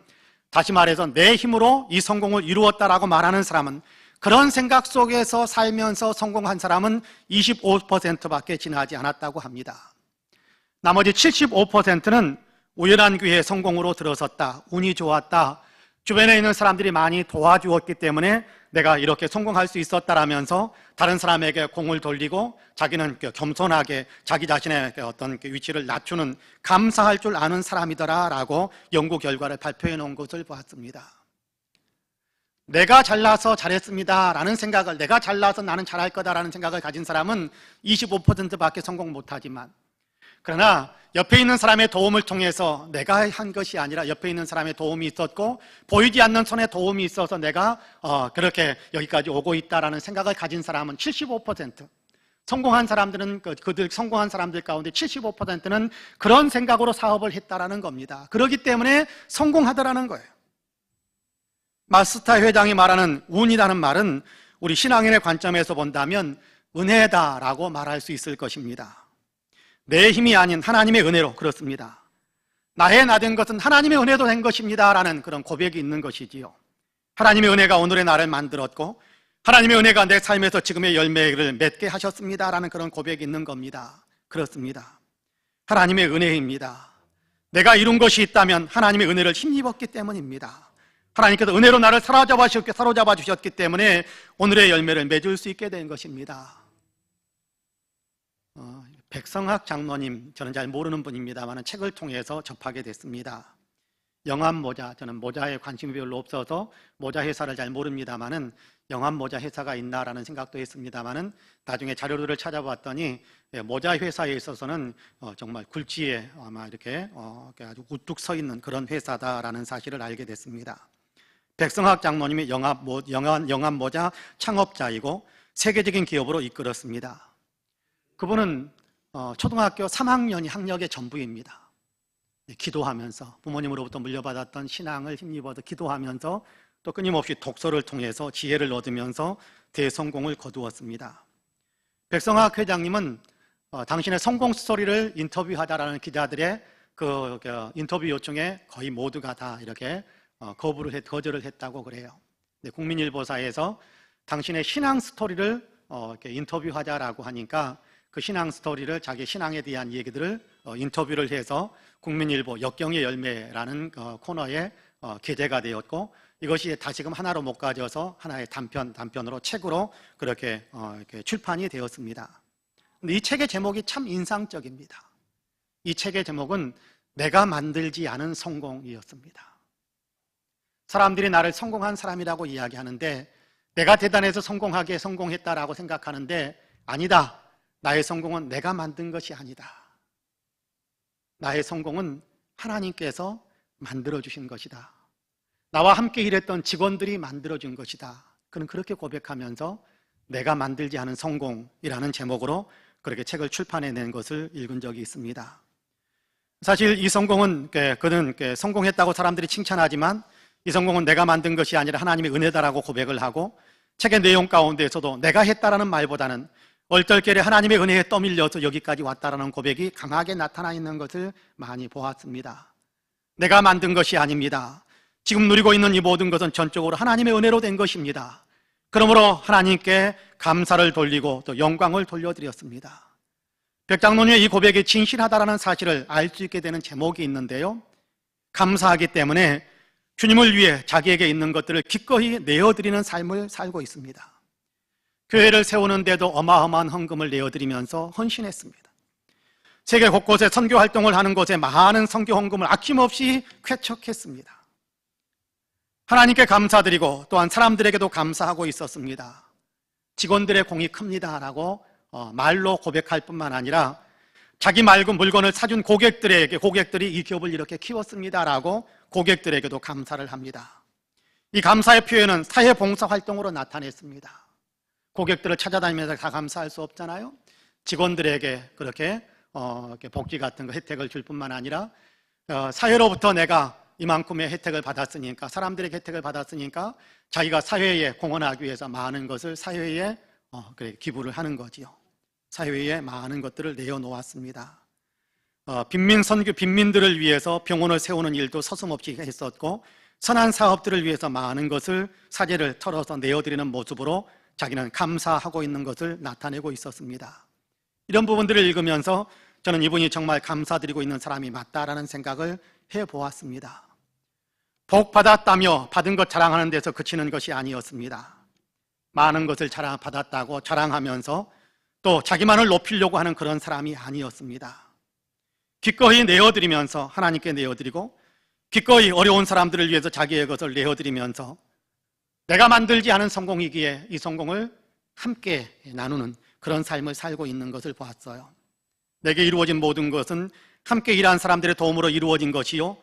A: 다시 말해서 내 힘으로 이 성공을 이루었다라고 말하는 사람은, 그런 생각 속에서 살면서 성공한 사람은 25%밖에 지나지 않았다고 합니다. 나머지 75%는 우연한 기회에 성공으로 들어섰다, 운이 좋았다, 주변에 있는 사람들이 많이 도와주었기 때문에 내가 이렇게 성공할 수 있었다라면서 다른 사람에게 공을 돌리고 자기는 겸손하게 자기 자신의 어떤 위치를 낮추는, 감사할 줄 아는 사람이더라라고 연구 결과를 발표해 놓은 것을 보았습니다. 내가 잘나서 잘했습니다 라는 생각을, 내가 잘나서 나는 잘할 거다라는 생각을 가진 사람은 25%밖에 성공 못하지만, 그러나 옆에 있는 사람의 도움을 통해서 내가 한 것이 아니라 옆에 있는 사람의 도움이 있었고 보이지 않는 손에 도움이 있어서 내가 그렇게 여기까지 오고 있다라는 생각을 가진 사람은 75%, 성공한 사람들은 그들 성공한 사람들 가운데 75%는 그런 생각으로 사업을 했다라는 겁니다. 그렇기 때문에 성공하더라는 거예요. 마스타 회장이 말하는 운이라는 말은 우리 신앙인의 관점에서 본다면 은혜다라고 말할 수 있을 것입니다. 내 힘이 아닌 하나님의 은혜로, 그렇습니다. 나의 나 된 것은 하나님의 은혜도 된 것입니다 라는 그런 고백이 있는 것이지요. 하나님의 은혜가 오늘의 나를 만들었고 하나님의 은혜가 내 삶에서 지금의 열매를 맺게 하셨습니다 라는 그런 고백이 있는 겁니다. 그렇습니다. 하나님의 은혜입니다. 내가 이룬 것이 있다면 하나님의 은혜를 힘입었기 때문입니다. 하나님께서 은혜로 나를 사로잡아 주셨기 때문에 오늘의 열매를 맺을 수 있게 된 것입니다. 백성학 장로님, 저는 잘 모르는 분입니다만 책을 통해서 접하게 됐습니다. 영암모자, 저는 모자에 관심이 별로 없어서 모자 회사를 잘 모릅니다만은 영암모자 회사가 있나라는 생각도 했습니다만은 나중에 자료들을 찾아봤더니 모자 회사에 있어서는 정말 굴지에 아마 이렇게 아주 우뚝 서 있는 그런 회사다라는 사실을 알게 됐습니다. 백성학 장로님이 영암모자 창업자이고 세계적인 기업으로 이끌었습니다. 그분은 초등학교 3학년이 학력의 전부입니다. 기도하면서 부모님으로부터 물려받았던 신앙을 힘입어서 기도하면서 또 끊임없이 독서를 통해서 지혜를 얻으면서 대성공을 거두었습니다. 백성학 회장님은 당신의 성공 스토리를 인터뷰하다라는 기자들의 그 인터뷰 요청에 거의 모두가 다 이렇게 거절을 했다고 그래요. 국민일보사에서 당신의 신앙 스토리를 이렇게 인터뷰하자라고 하니까 그 신앙 스토리를 자기 신앙에 대한 얘기들을 인터뷰를 해서 국민일보 역경의 열매라는 코너에 게재가 되었고 이것이 다시금 하나로 못 가져서 하나의 단편으로 책으로 그렇게 이렇게 출판이 되었습니다. 근데 이 책의 제목이 참 인상적입니다. 이 책의 제목은 내가 만들지 않은 성공이었습니다. 사람들이 나를 성공한 사람이라고 이야기하는데 내가 대단해서 성공했다라고 생각하는데 아니다. 나의 성공은 내가 만든 것이 아니다. 나의 성공은 하나님께서 만들어주신 것이다. 나와 함께 일했던 직원들이 만들어준 것이다. 그는 그렇게 고백하면서 내가 만들지 않은 성공이라는 제목으로 그렇게 책을 출판해낸 것을 읽은 적이 있습니다. 사실 이 성공은 그는 성공했다고 사람들이 칭찬하지만 이 성공은 내가 만든 것이 아니라 하나님의 은혜다라고 고백을 하고 책의 내용 가운데에서도 내가 했다라는 말보다는 얼떨결에 하나님의 은혜에 떠밀려서 여기까지 왔다라는 고백이 강하게 나타나 있는 것을 많이 보았습니다. 내가 만든 것이 아닙니다. 지금 누리고 있는 이 모든 것은 전적으로 하나님의 은혜로 된 것입니다. 그러므로 하나님께 감사를 돌리고 또 영광을 돌려드렸습니다. 백장로님의 이 고백이 진실하다라는 사실을 알 수 있게 되는 제목이 있는데요. 감사하기 때문에 주님을 위해 자기에게 있는 것들을 기꺼이 내어드리는 삶을 살고 있습니다. 교회를 세우는데도 어마어마한 헌금을 내어드리면서 헌신했습니다. 세계 곳곳에 선교 활동을 하는 곳에 많은 선교 헌금을 아낌없이 쾌척했습니다. 하나님께 감사드리고 또한 사람들에게도 감사하고 있었습니다. 직원들의 공이 큽니다라고 말로 고백할 뿐만 아니라 자기 말고 물건을 사준 고객들이 이 기업을 이렇게 키웠습니다라고 고객들에게도 감사를 합니다. 이 감사의 표현은 사회봉사 활동으로 나타냈습니다. 고객들을 찾아다니면서 다 감사할 수 없잖아요. 직원들에게 그렇게 복지 같은 거 혜택을 줄 뿐만 아니라 사회로부터 내가 이만큼의 혜택을 받았으니까 사람들에게 혜택을 받았으니까 자기가 사회에 공헌하기 위해서 많은 것을 사회에 기부를 하는 거지요. 사회에 많은 것들을 내어놓았습니다. 빈민들을 위해서 병원을 세우는 일도 서슴없이 했었고 선한 사업들을 위해서 많은 것을 사제를 털어서 내어드리는 모습으로 자기는 감사하고 있는 것을 나타내고 있었습니다. 이런 부분들을 읽으면서 저는 이분이 정말 감사드리고 있는 사람이 맞다라는 생각을 해보았습니다. 복 받았다며 받은 것 자랑하는 데서 그치는 것이 아니었습니다. 많은 것을 받았다고 자랑하면서 또 자기만을 높이려고 하는 그런 사람이 아니었습니다. 기꺼이 내어드리면서 하나님께 내어드리고 기꺼이 어려운 사람들을 위해서 자기의 것을 내어드리면서 내가 만들지 않은 성공이기에 이 성공을 함께 나누는 그런 삶을 살고 있는 것을 보았어요. 내게 이루어진 모든 것은 함께 일한 사람들의 도움으로 이루어진 것이요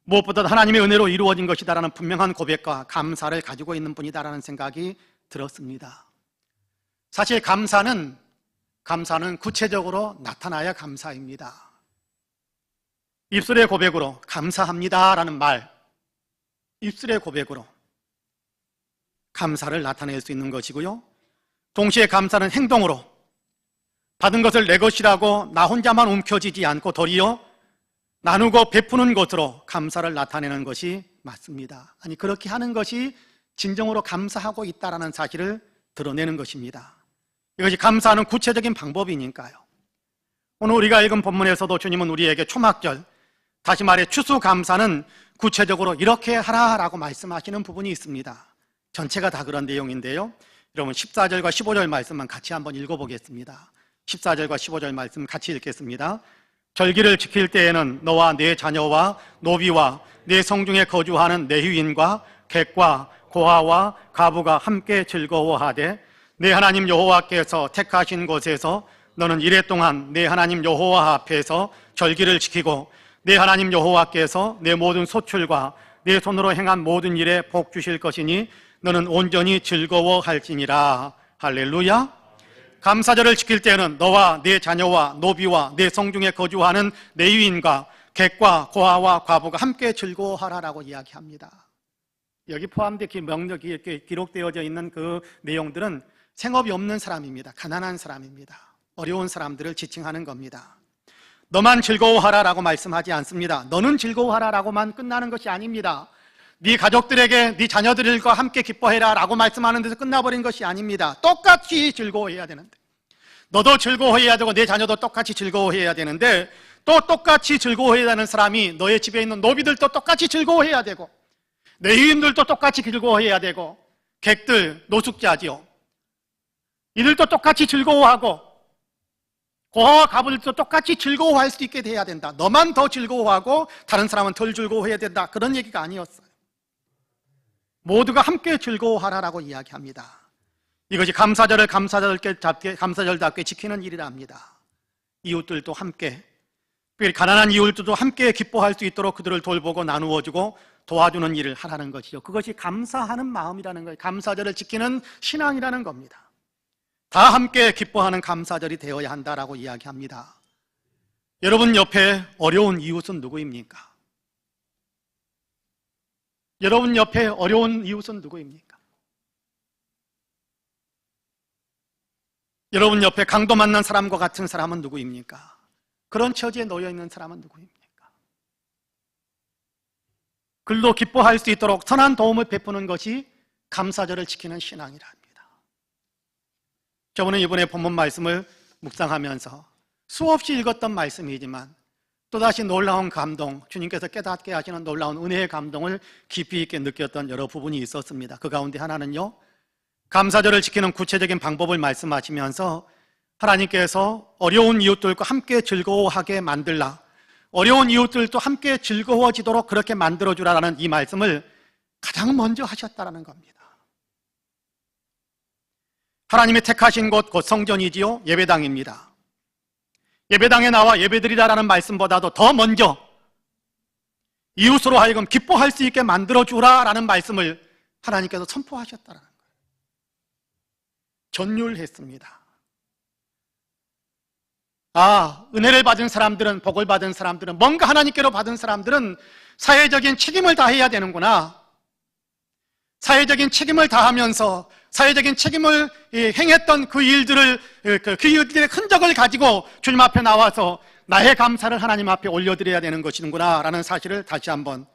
A: 무엇보다 하나님의 은혜로 이루어진 것이다라는 분명한 고백과 감사를 가지고 있는 분이다라는 생각이 들었습니다. 사실 감사는 구체적으로 나타나야 감사입니다. 입술의 고백으로 감사합니다라는 말, 입술의 고백으로 감사를 나타낼 수 있는 것이고요. 동시에 감사는 행동으로 받은 것을 내 것이라고 나 혼자만 움켜쥐지 않고 도리어 나누고 베푸는 것으로 감사를 나타내는 것이 맞습니다. 아니 그렇게 하는 것이 진정으로 감사하고 있다는 사실을 드러내는 것입니다. 이것이 감사하는 구체적인 방법이니까요. 오늘 우리가 읽은 본문에서도 주님은 우리에게 초막절, 다시 말해 추수감사는 구체적으로 이렇게 하라라고 말씀하시는 부분이 있습니다. 전체가 다 그런 내용인데요. 여러분 14절과 15절 말씀만 같이 한번 읽어보겠습니다. 14절과 15절 말씀 같이 읽겠습니다. 절기를 지킬 때에는 너와 네 자녀와 노비와 네 성중에 거주하는 내 유인과 객과 고아와 가부가 함께 즐거워하되 내 하나님 여호와께서 택하신 곳에서 너는 이래 동안 내 하나님 여호와 앞에서 절기를 지키고 내 하나님 여호와께서 내 모든 소출과 내 손으로 행한 모든 일에 복 주실 것이니 너는 온전히 즐거워할지니라. 할렐루야. 감사절을 지킬 때는 너와 네 자녀와 노비와 네 성중에 거주하는 내 유인과 객과 고아와 과부가 함께 즐거워하라라고 이야기합니다. 여기 포함된 명령이 이렇게 기록되어져 있는 그 내용들은 생업이 없는 사람입니다. 가난한 사람입니다. 어려운 사람들을 지칭하는 겁니다. 너만 즐거워하라라고 말씀하지 않습니다. 너는 즐거워하라라고만 끝나는 것이 아닙니다. 네 가족들에게 네 자녀들과 함께 기뻐해라라고 말씀하는 데서 끝나버린 것이 아닙니다. 똑같이 즐거워해야 되는데, 너도 즐거워해야 되고 내 자녀도 똑같이 즐거워해야 되는데, 또 똑같이 즐거워해야 하는 사람이 너의 집에 있는 노비들도 똑같이 즐거워해야 되고, 내위인들도 똑같이 즐거워해야 되고, 객들, 노숙자지요, 이들도 똑같이 즐거워하고, 고아와 가부들도 똑같이 즐거워할 수 있게 돼야 된다. 너만 더 즐거워하고 다른 사람은 덜 즐거워해야 된다. 그런 얘기가 아니었어요. 모두가 함께 즐거워하라라고 이야기합니다. 이것이 감사절을 감사절답게 지키는 일이랍니다. 이웃들도 함께, 특별히 가난한 이웃들도 함께 기뻐할 수 있도록 그들을 돌보고 나누어주고 도와주는 일을 하라는 것이죠. 그것이 감사하는 마음이라는 거예요. 감사절을 지키는 신앙이라는 겁니다. 다 함께 기뻐하는 감사절이 되어야 한다라고 이야기합니다. 여러분 옆에 어려운 이웃은 누구입니까? 여러분 옆에 어려운 이웃은 누구입니까? 여러분 옆에 강도 만난 사람과 같은 사람은 누구입니까? 그런 처지에 놓여 있는 사람은 누구입니까? 글로 기뻐할 수 있도록 선한 도움을 베푸는 것이 감사절을 지키는 신앙이라 합니다. 저번에 이번에 본문 말씀을 묵상하면서 수없이 읽었던 말씀이지만 또다시 놀라운 감동, 주님께서 깨닫게 하시는 놀라운 은혜의 감동을 깊이 있게 느꼈던 여러 부분이 있었습니다. 그 가운데 하나는요, 감사절을 지키는 구체적인 방법을 말씀하시면서 하나님께서 어려운 이웃들과 함께 즐거워하게 만들라, 어려운 이웃들도 함께 즐거워지도록 그렇게 만들어주라라는 이 말씀을 가장 먼저 하셨다라는 겁니다. 하나님이 택하신 곳 곧 성전이지요, 예배당입니다. 예배당에 나와 예배드리라라는 말씀보다도 더 먼저 이웃으로 하여금 기뻐할 수 있게 만들어주라라는 말씀을 하나님께서 선포하셨다는 거예요. 전율했습니다. 은혜를 받은 사람들은, 복을 받은 사람들은, 뭔가 하나님께로 받은 사람들은 사회적인 책임을 다해야 되는구나. 사회적인 책임을 다하면서 사회적인 책임을 행했던 그 일들의 흔적을 가지고 주님 앞에 나와서 나의 감사를 하나님 앞에 올려드려야 되는 것이구나 라는 사실을 다시 한번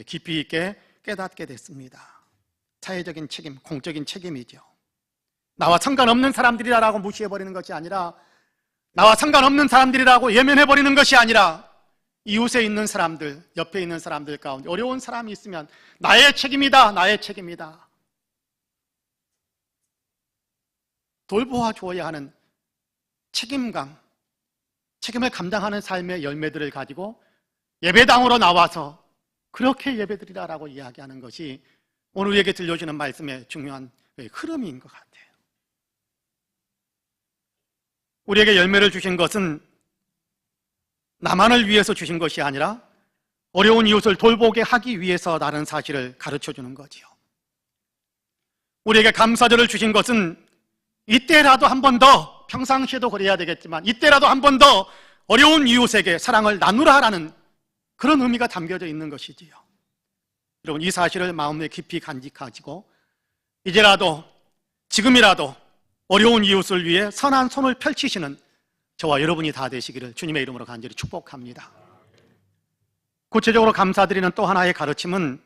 A: 깊이 있게 깨닫게 됐습니다. 사회적인 책임, 공적인 책임이죠. 나와 상관없는 사람들이라고 무시해버리는 것이 아니라, 나와 상관없는 사람들이라고 예면해버리는 것이 아니라, 이웃에 있는 사람들, 옆에 있는 사람들 가운데 어려운 사람이 있으면 나의 책임이다, 나의 책임이다. 돌보아 주어야 하는 책임감, 책임을 감당하는 삶의 열매들을 가지고 예배당으로 나와서 그렇게 예배드리라라고 이야기하는 것이 오늘 우리에게 들려주는 말씀의 중요한 흐름인 것 같아요. 우리에게 열매를 주신 것은 나만을 위해서 주신 것이 아니라 어려운 이웃을 돌보게 하기 위해서라는 사실을 가르쳐 주는 거지요. 우리에게 감사절을 주신 것은 이때라도 한 번 더, 평상시에도 그래야 되겠지만 이때라도 한 번 더 어려운 이웃에게 사랑을 나누라라는 그런 의미가 담겨져 있는 것이지요. 여러분, 이 사실을 마음에 깊이 간직하시고 이제라도, 지금이라도 어려운 이웃을 위해 선한 손을 펼치시는 저와 여러분이 다 되시기를 주님의 이름으로 간절히 축복합니다. 구체적으로 감사드리는 또 하나의 가르침은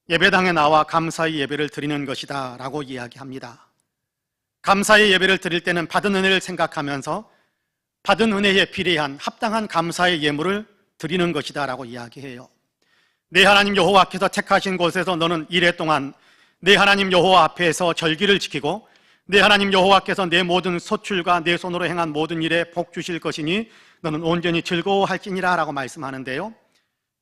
A: 예배당에 나와 감사의 예배를 드리는 것이다 라고 이야기합니다. 감사의 예배를 드릴 때는 받은 은혜를 생각하면서 받은 은혜에 비례한 합당한 감사의 예물을 드리는 것이다 라고 이야기해요. 내 하나님 여호와께서 택하신 곳에서 너는 이래 동안 내 하나님 여호와 앞에서 절기를 지키고 내 하나님 여호와께서 내 모든 소출과 내 손으로 행한 모든 일에 복 주실 것이니 너는 온전히 즐거워할지니라 라고 말씀하는데요,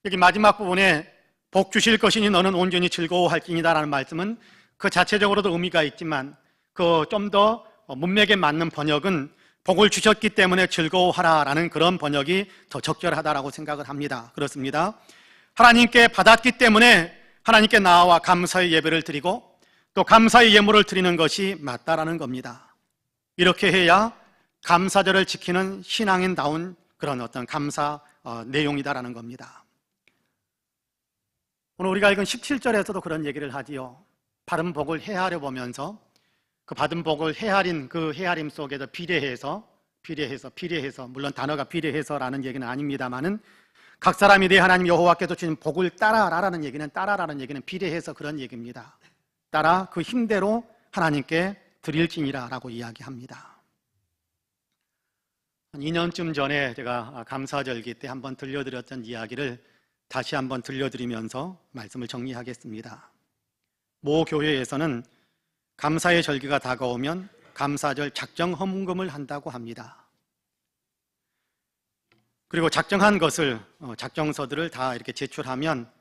A: 여기 마지막 부분에 복 주실 것이니 너는 온전히 즐거워할지니라 라는 말씀은 그 자체적으로도 의미가 있지만 그 좀 더 문맥에 맞는 번역은 복을 주셨기 때문에 즐거워하라 라는 그런 번역이 더 적절하다라고 생각을 합니다. 그렇습니다. 하나님께 받았기 때문에 하나님께 나와 감사의 예배를 드리고 또 감사의 예물을 드리는 것이 맞다라는 겁니다. 이렇게 해야 감사절을 지키는 신앙인다운 그런 어떤 감사 내용이다라는 겁니다. 오늘 우리가 읽은 17절에서도 그런 얘기를 하지요. 바른 복을 헤아려 보면서 그 받은 복을 헤아린 그 헤아림 속에서 비례해서 물론 단어가 비례해서라는 얘기는 아닙니다만은 각 사람이 내 하나님 여호와께서 주신 복을 따라라는 얘기는 비례해서 그런 얘기입니다. 따라 그 힘대로 하나님께 드릴지니라라고 이야기합니다. 한 2년쯤 전에 제가 감사절기 때 한번 들려드렸던 이야기를 다시 한번 들려드리면서 말씀을 정리하겠습니다. 모 교회에서는 감사의 절기가 다가오면 감사절 작정 헌금을 한다고 합니다. 그리고 작정한 것을 작정서들을 다 이렇게 제출하면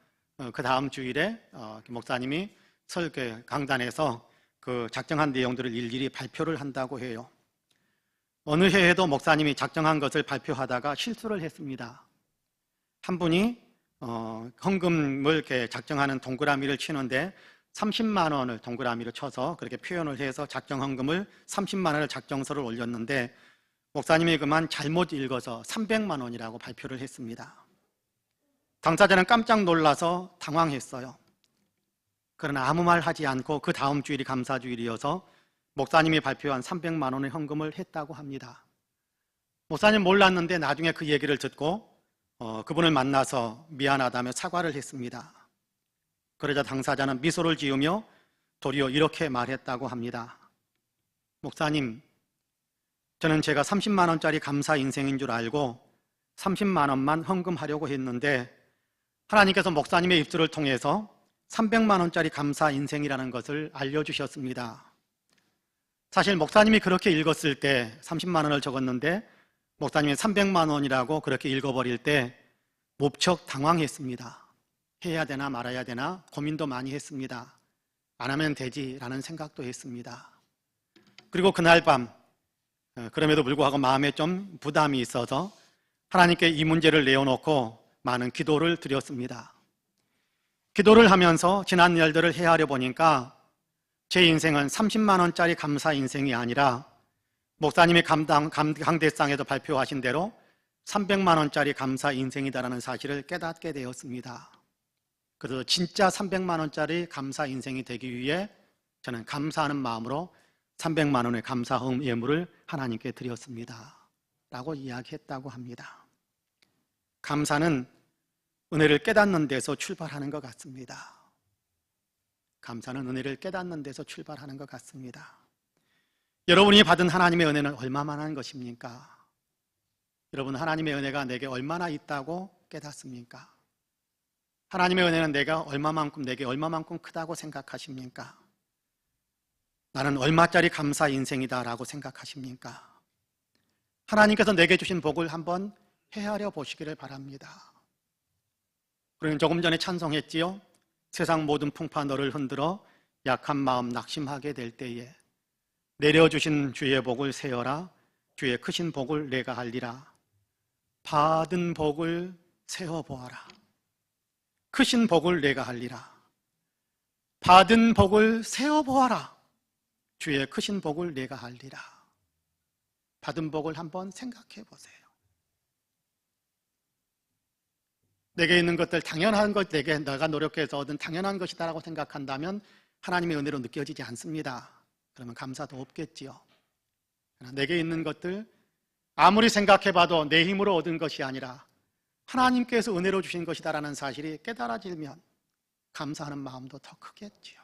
A: 그 다음 주일에 목사님이 설교 강단에서 그 작정한 내용들을 일일이 발표를 한다고 해요. 어느 해에도 목사님이 작정한 것을 발표하다가 실수를 했습니다. 한 분이 헌금을 이렇게 작정하는 동그라미를 치는데 30만 원을 동그라미로 쳐서 그렇게 표현을 해서 작정 헌금을 30만 원을 작정서를 올렸는데 목사님이 그만 잘못 읽어서 300만 원이라고 발표를 했습니다. 당사자는 깜짝 놀라서 당황했어요. 그러나 아무 말 하지 않고 그 다음 주일이 감사주일이어서 목사님이 발표한 300만 원의 헌금을 했다고 합니다. 목사님 몰랐는데 나중에 그 얘기를 듣고 그분을 만나서 미안하다며 사과를 했습니다. 그러자 당사자는 미소를 지으며 도리어 이렇게 말했다고 합니다. 목사님, 저는 제가 30만 원짜리 감사 인생인 줄 알고 30만 원만 헌금하려고 했는데 하나님께서 목사님의 입술을 통해서 300만 원짜리 감사 인생이라는 것을 알려주셨습니다. 사실 목사님이 그렇게 읽었을 때 30만 원을 적었는데 목사님이 300만 원이라고 그렇게 읽어버릴 때 무척 당황했습니다. 해야 되나 말아야 되나 고민도 많이 했습니다. 안 하면 되지라는 생각도 했습니다. 그리고 그날 밤 그럼에도 불구하고 마음에 좀 부담이 있어서 하나님께 이 문제를 내어놓고 많은 기도를 드렸습니다. 기도를 하면서 지난 일들을 헤아려 보니까 제 인생은 30만 원짜리 감사 인생이 아니라 목사님이 강대상에서 발표하신 대로 300만 원짜리 감사 인생이다라는 사실을 깨닫게 되었습니다. 그래서 진짜 300만 원짜리 감사 인생이 되기 위해 저는 감사하는 마음으로 300만 원의 감사 예물을 하나님께 드렸습니다. 라고 이야기했다고 합니다. 감사는 은혜를 깨닫는 데서 출발하는 것 같습니다. 감사는 은혜를 깨닫는 데서 출발하는 것 같습니다. 여러분이 받은 하나님의 은혜는 얼마만한 것입니까? 여러분, 하나님의 은혜가 내게 얼마나 있다고 깨닫습니까? 하나님의 은혜는 내게 얼마만큼 크다고 생각하십니까? 나는 얼마짜리 감사 인생이다라고 생각하십니까? 하나님께서 내게 주신 복을 한번 헤아려 보시기를 바랍니다. 우리는 조금 전에 찬송했지요. 세상 모든 풍파 너를 흔들어 약한 마음 낙심하게 될 때에 내려주신 주의 복을 세어라. 주의 크신 복을 내가 알리라. 받은 복을 세어보아라. 크신 복을 내가 알리라. 받은 복을 세어보아라. 주의 크신 복을 내가 알리라. 받은 복을 한번 생각해 보세요. 내게 있는 것들 당연한 것, 내가 노력해서 얻은 당연한 것이다라고 생각한다면 하나님의 은혜로 느껴지지 않습니다. 그러면 감사도 없겠지요. 내게 있는 것들 아무리 생각해봐도 내 힘으로 얻은 것이 아니라 하나님께서 은혜로 주신 것이다라는 사실이 깨달아지면 감사하는 마음도 더 크겠지요.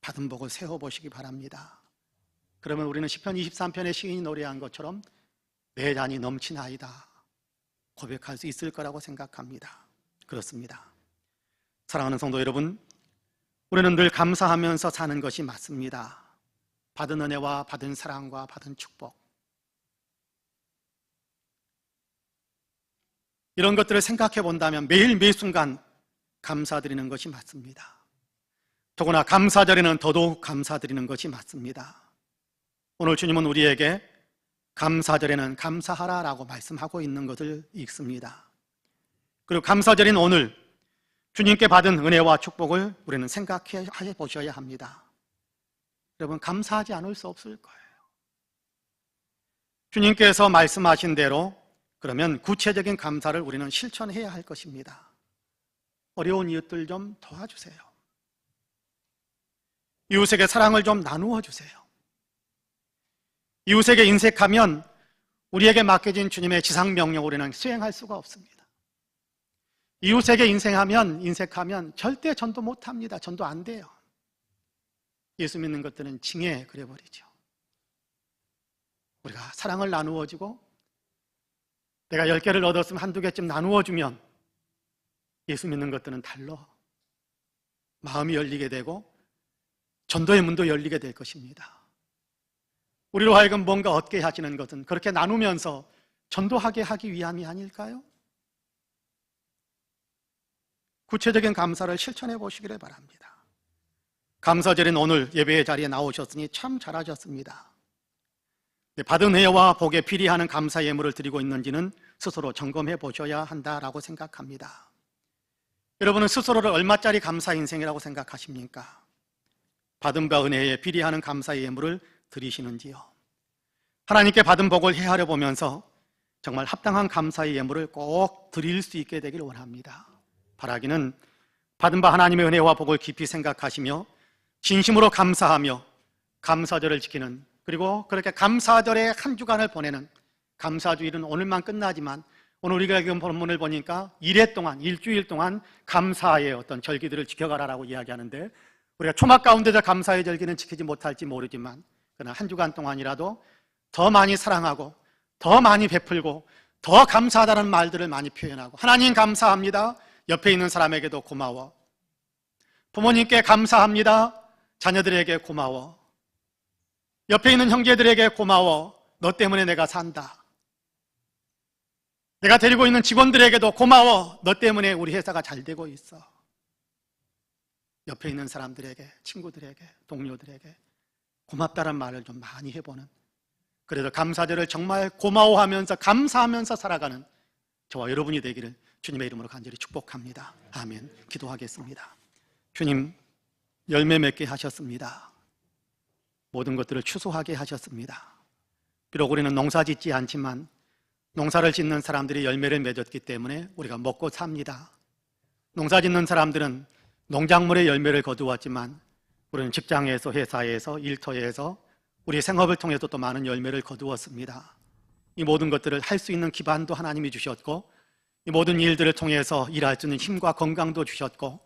A: 받은 복을 세워보시기 바랍니다. 그러면 우리는 시편 23편의 시인이 노래한 것처럼 내 잔이 넘치나이다 고백할 수 있을 거라고 생각합니다. 그렇습니다. 사랑하는 성도 여러분, 우리는 늘 감사하면서 사는 것이 맞습니다. 받은 은혜와 받은 사랑과 받은 축복, 이런 것들을 생각해 본다면 매일 매 순간 감사드리는 것이 맞습니다. 더구나 감사절에는 더더욱 감사드리는 것이 맞습니다. 오늘 주님은 우리에게 감사절에는 감사하라라고 말씀하고 있는 것을 읽습니다. 그리고 감사절인 오늘 주님께 받은 은혜와 축복을 우리는 생각해 보셔야 합니다. 여러분, 감사하지 않을 수 없을 거예요. 주님께서 말씀하신 대로 그러면 구체적인 감사를 우리는 실천해야 할 것입니다. 어려운 이웃들 좀 도와주세요. 이웃에게 사랑을 좀 나누어 주세요. 이웃에게 인색하면 우리에게 맡겨진 주님의 지상명령을 우리는 수행할 수가 없습니다. 이웃에게 인색하면 절대 전도 못합니다. 전도 안 돼요. 예수 믿는 것들은 징에 그려버리죠. 우리가 사랑을 나누어주고 내가 10개를 얻었으면 한두 개쯤 나누어주면 예수 믿는 것들은 달러 마음이 열리게 되고 전도의 문도 열리게 될 것입니다. 우리로 하여금 뭔가 얻게 하시는 것은 그렇게 나누면서 전도하게 하기 위함이 아닐까요? 구체적인 감사를 실천해 보시기를 바랍니다. 감사절인 오늘 예배의 자리에 나오셨으니 참 잘하셨습니다. 받은 은혜와 복에 비례하는 감사 예물을 드리고 있는지는 스스로 점검해 보셔야 한다라고 생각합니다. 여러분은 스스로를 얼마짜리 감사 인생이라고 생각하십니까? 받은 바 은혜에 비례하는 감사 예물을 드리시는지요? 하나님께 받은 복을 헤아려 보면서 정말 합당한 감사의 예물을 꼭 드릴 수 있게 되기를 원합니다. 바라기는 받은 바 하나님의 은혜와 복을 깊이 생각하시며 진심으로 감사하며 감사절을 지키는, 그리고 그렇게 감사절의 한 주간을 보내는, 감사주일은 오늘만 끝나지만 오늘 우리가 지금 본문을 보니까 일주일 동안 감사의 어떤 절기들을 지켜가라라고 이야기하는데, 우리가 초막 가운데서 감사의 절기는 지키지 못할지 모르지만 그러나 한 주간 동안이라도 더 많이 사랑하고 더 많이 베풀고 더 감사하다는 말들을 많이 표현하고, 하나님 감사합니다, 옆에 있는 사람에게도 고마워, 부모님께 감사합니다, 자녀들에게 고마워, 옆에 있는 형제들에게 고마워, 너 때문에 내가 산다, 내가 데리고 있는 직원들에게도 고마워, 너 때문에 우리 회사가 잘 되고 있어, 옆에 있는 사람들에게, 친구들에게, 동료들에게 고맙다는 말을 좀 많이 해보는, 그래서 감사절을 정말 고마워하면서 감사하면서 살아가는 저와 여러분이 되기를 주님의 이름으로 간절히 축복합니다. 아멘. 기도하겠습니다. 주님, 열매 맺게 하셨습니다. 모든 것들을 추수하게 하셨습니다. 비록 우리는 농사 짓지 않지만 농사를 짓는 사람들이 열매를 맺었기 때문에 우리가 먹고 삽니다. 농사 짓는 사람들은 농작물의 열매를 거두었지만 우리는 직장에서, 회사에서, 일터에서 우리의 생업을 통해서 또 많은 열매를 거두었습니다. 이 모든 것들을 할 수 있는 기반도 하나님이 주셨고, 이 모든 일들을 통해서 일할 수 있는 힘과 건강도 주셨고,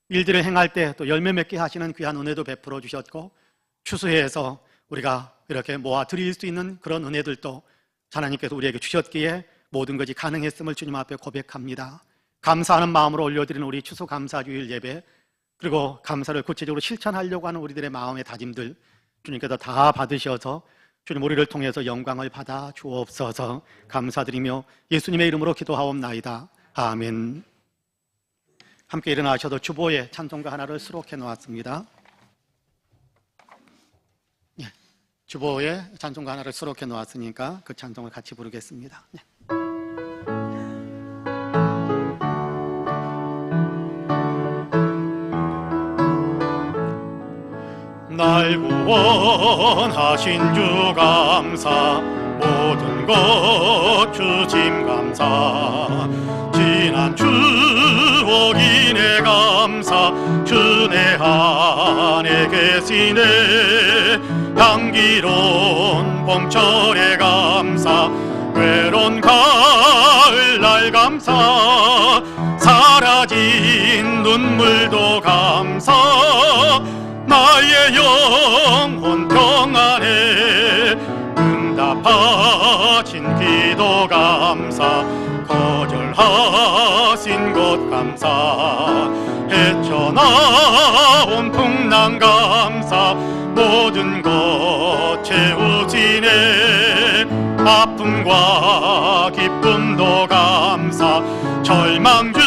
A: 일들을 행할 때 또 열매 맺게 하시는 귀한 은혜도 베풀어 주셨고, 추수해서 우리가 이렇게 모아 드릴 수 있는 그런 은혜들도 하나님께서 우리에게 주셨기에 모든 것이 가능했음을 주님 앞에 고백합니다. 감사하는 마음으로 올려드리는 우리 추수감사주일 예배, 그리고 감사를 구체적으로 실천하려고 하는 우리들의 마음의 다짐들 주님께서 다 받으셔서 주님 우리를 통해서 영광을 받아 주옵소서. 감사드리며 예수님의 이름으로 기도하옵나이다. 아멘. 함께 일어나셔도 주보에 찬송가 하나를 수록해 놓았습니다. 주보에 찬송가 하나를 수록해 놓았으니까 그 찬송을 같이 부르겠습니다. 날 구원하신 주 감사, 모든 것 주심 감사, 지난 추억이 내 감사, 주내 안에 계시네, 향기로운 봄철의 감사, 외로운 가을날 감사, 사라진 눈물도 감사, 나의 영혼 평안에 응답하신 기도 감사, 거절하신 것 감사, 헤쳐나온 풍랑 감사, 모든 것 채우시네, 아픔과 기쁨도 감사, 절망 중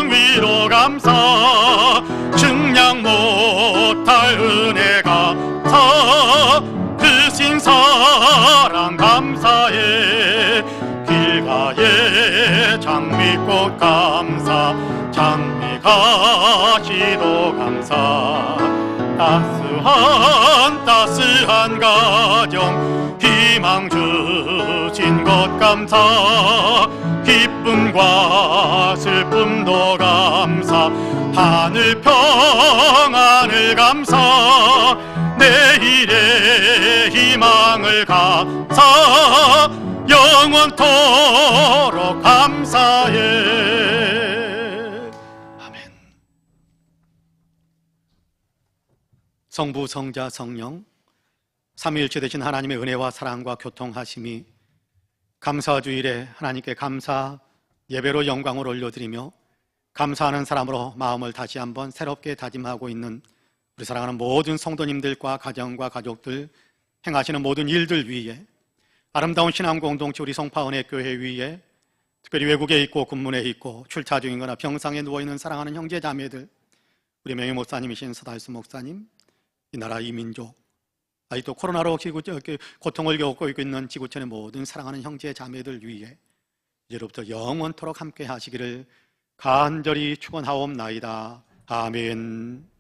A: 위로 감사, 증량 못할 은혜 감사, 크신 사랑 감사해, 길가에 장미꽃 감사, 장미가시도 감사, 따스한 가정 희망 주신 것 감사, 기쁨 고통과 슬픔도 감사, 하늘 평안을 감사, 내일의 희망을 감사, 영원토록 감사해. 아멘. 성부, 성자, 성령 삼위일체 되신 하나님의 은혜와 사랑과 교통하심이 감사주일에 하나님께 감사 예배로 영광을 올려드리며 감사하는 사람으로 마음을 다시 한번 새롭게 다짐하고 있는 우리 사랑하는 모든 성도님들과 가정과 가족들, 행하시는 모든 일들 위에, 아름다운 신앙 공동체 우리 성파은혜교회 위에, 특별히 외국에 있고 군문에 있고 출차 중이거나 병상에 누워있는 사랑하는 형제 자매들, 우리 명예 목사님이신 서달수 목사님, 이 나라 이 민족, 아직도 코로나로 고통을 겪고 있는 지구촌의 모든 사랑하는 형제 자매들 위에 이제로부터 영원토록 함께 하시기를 간절히 축원하옵나이다. 아멘.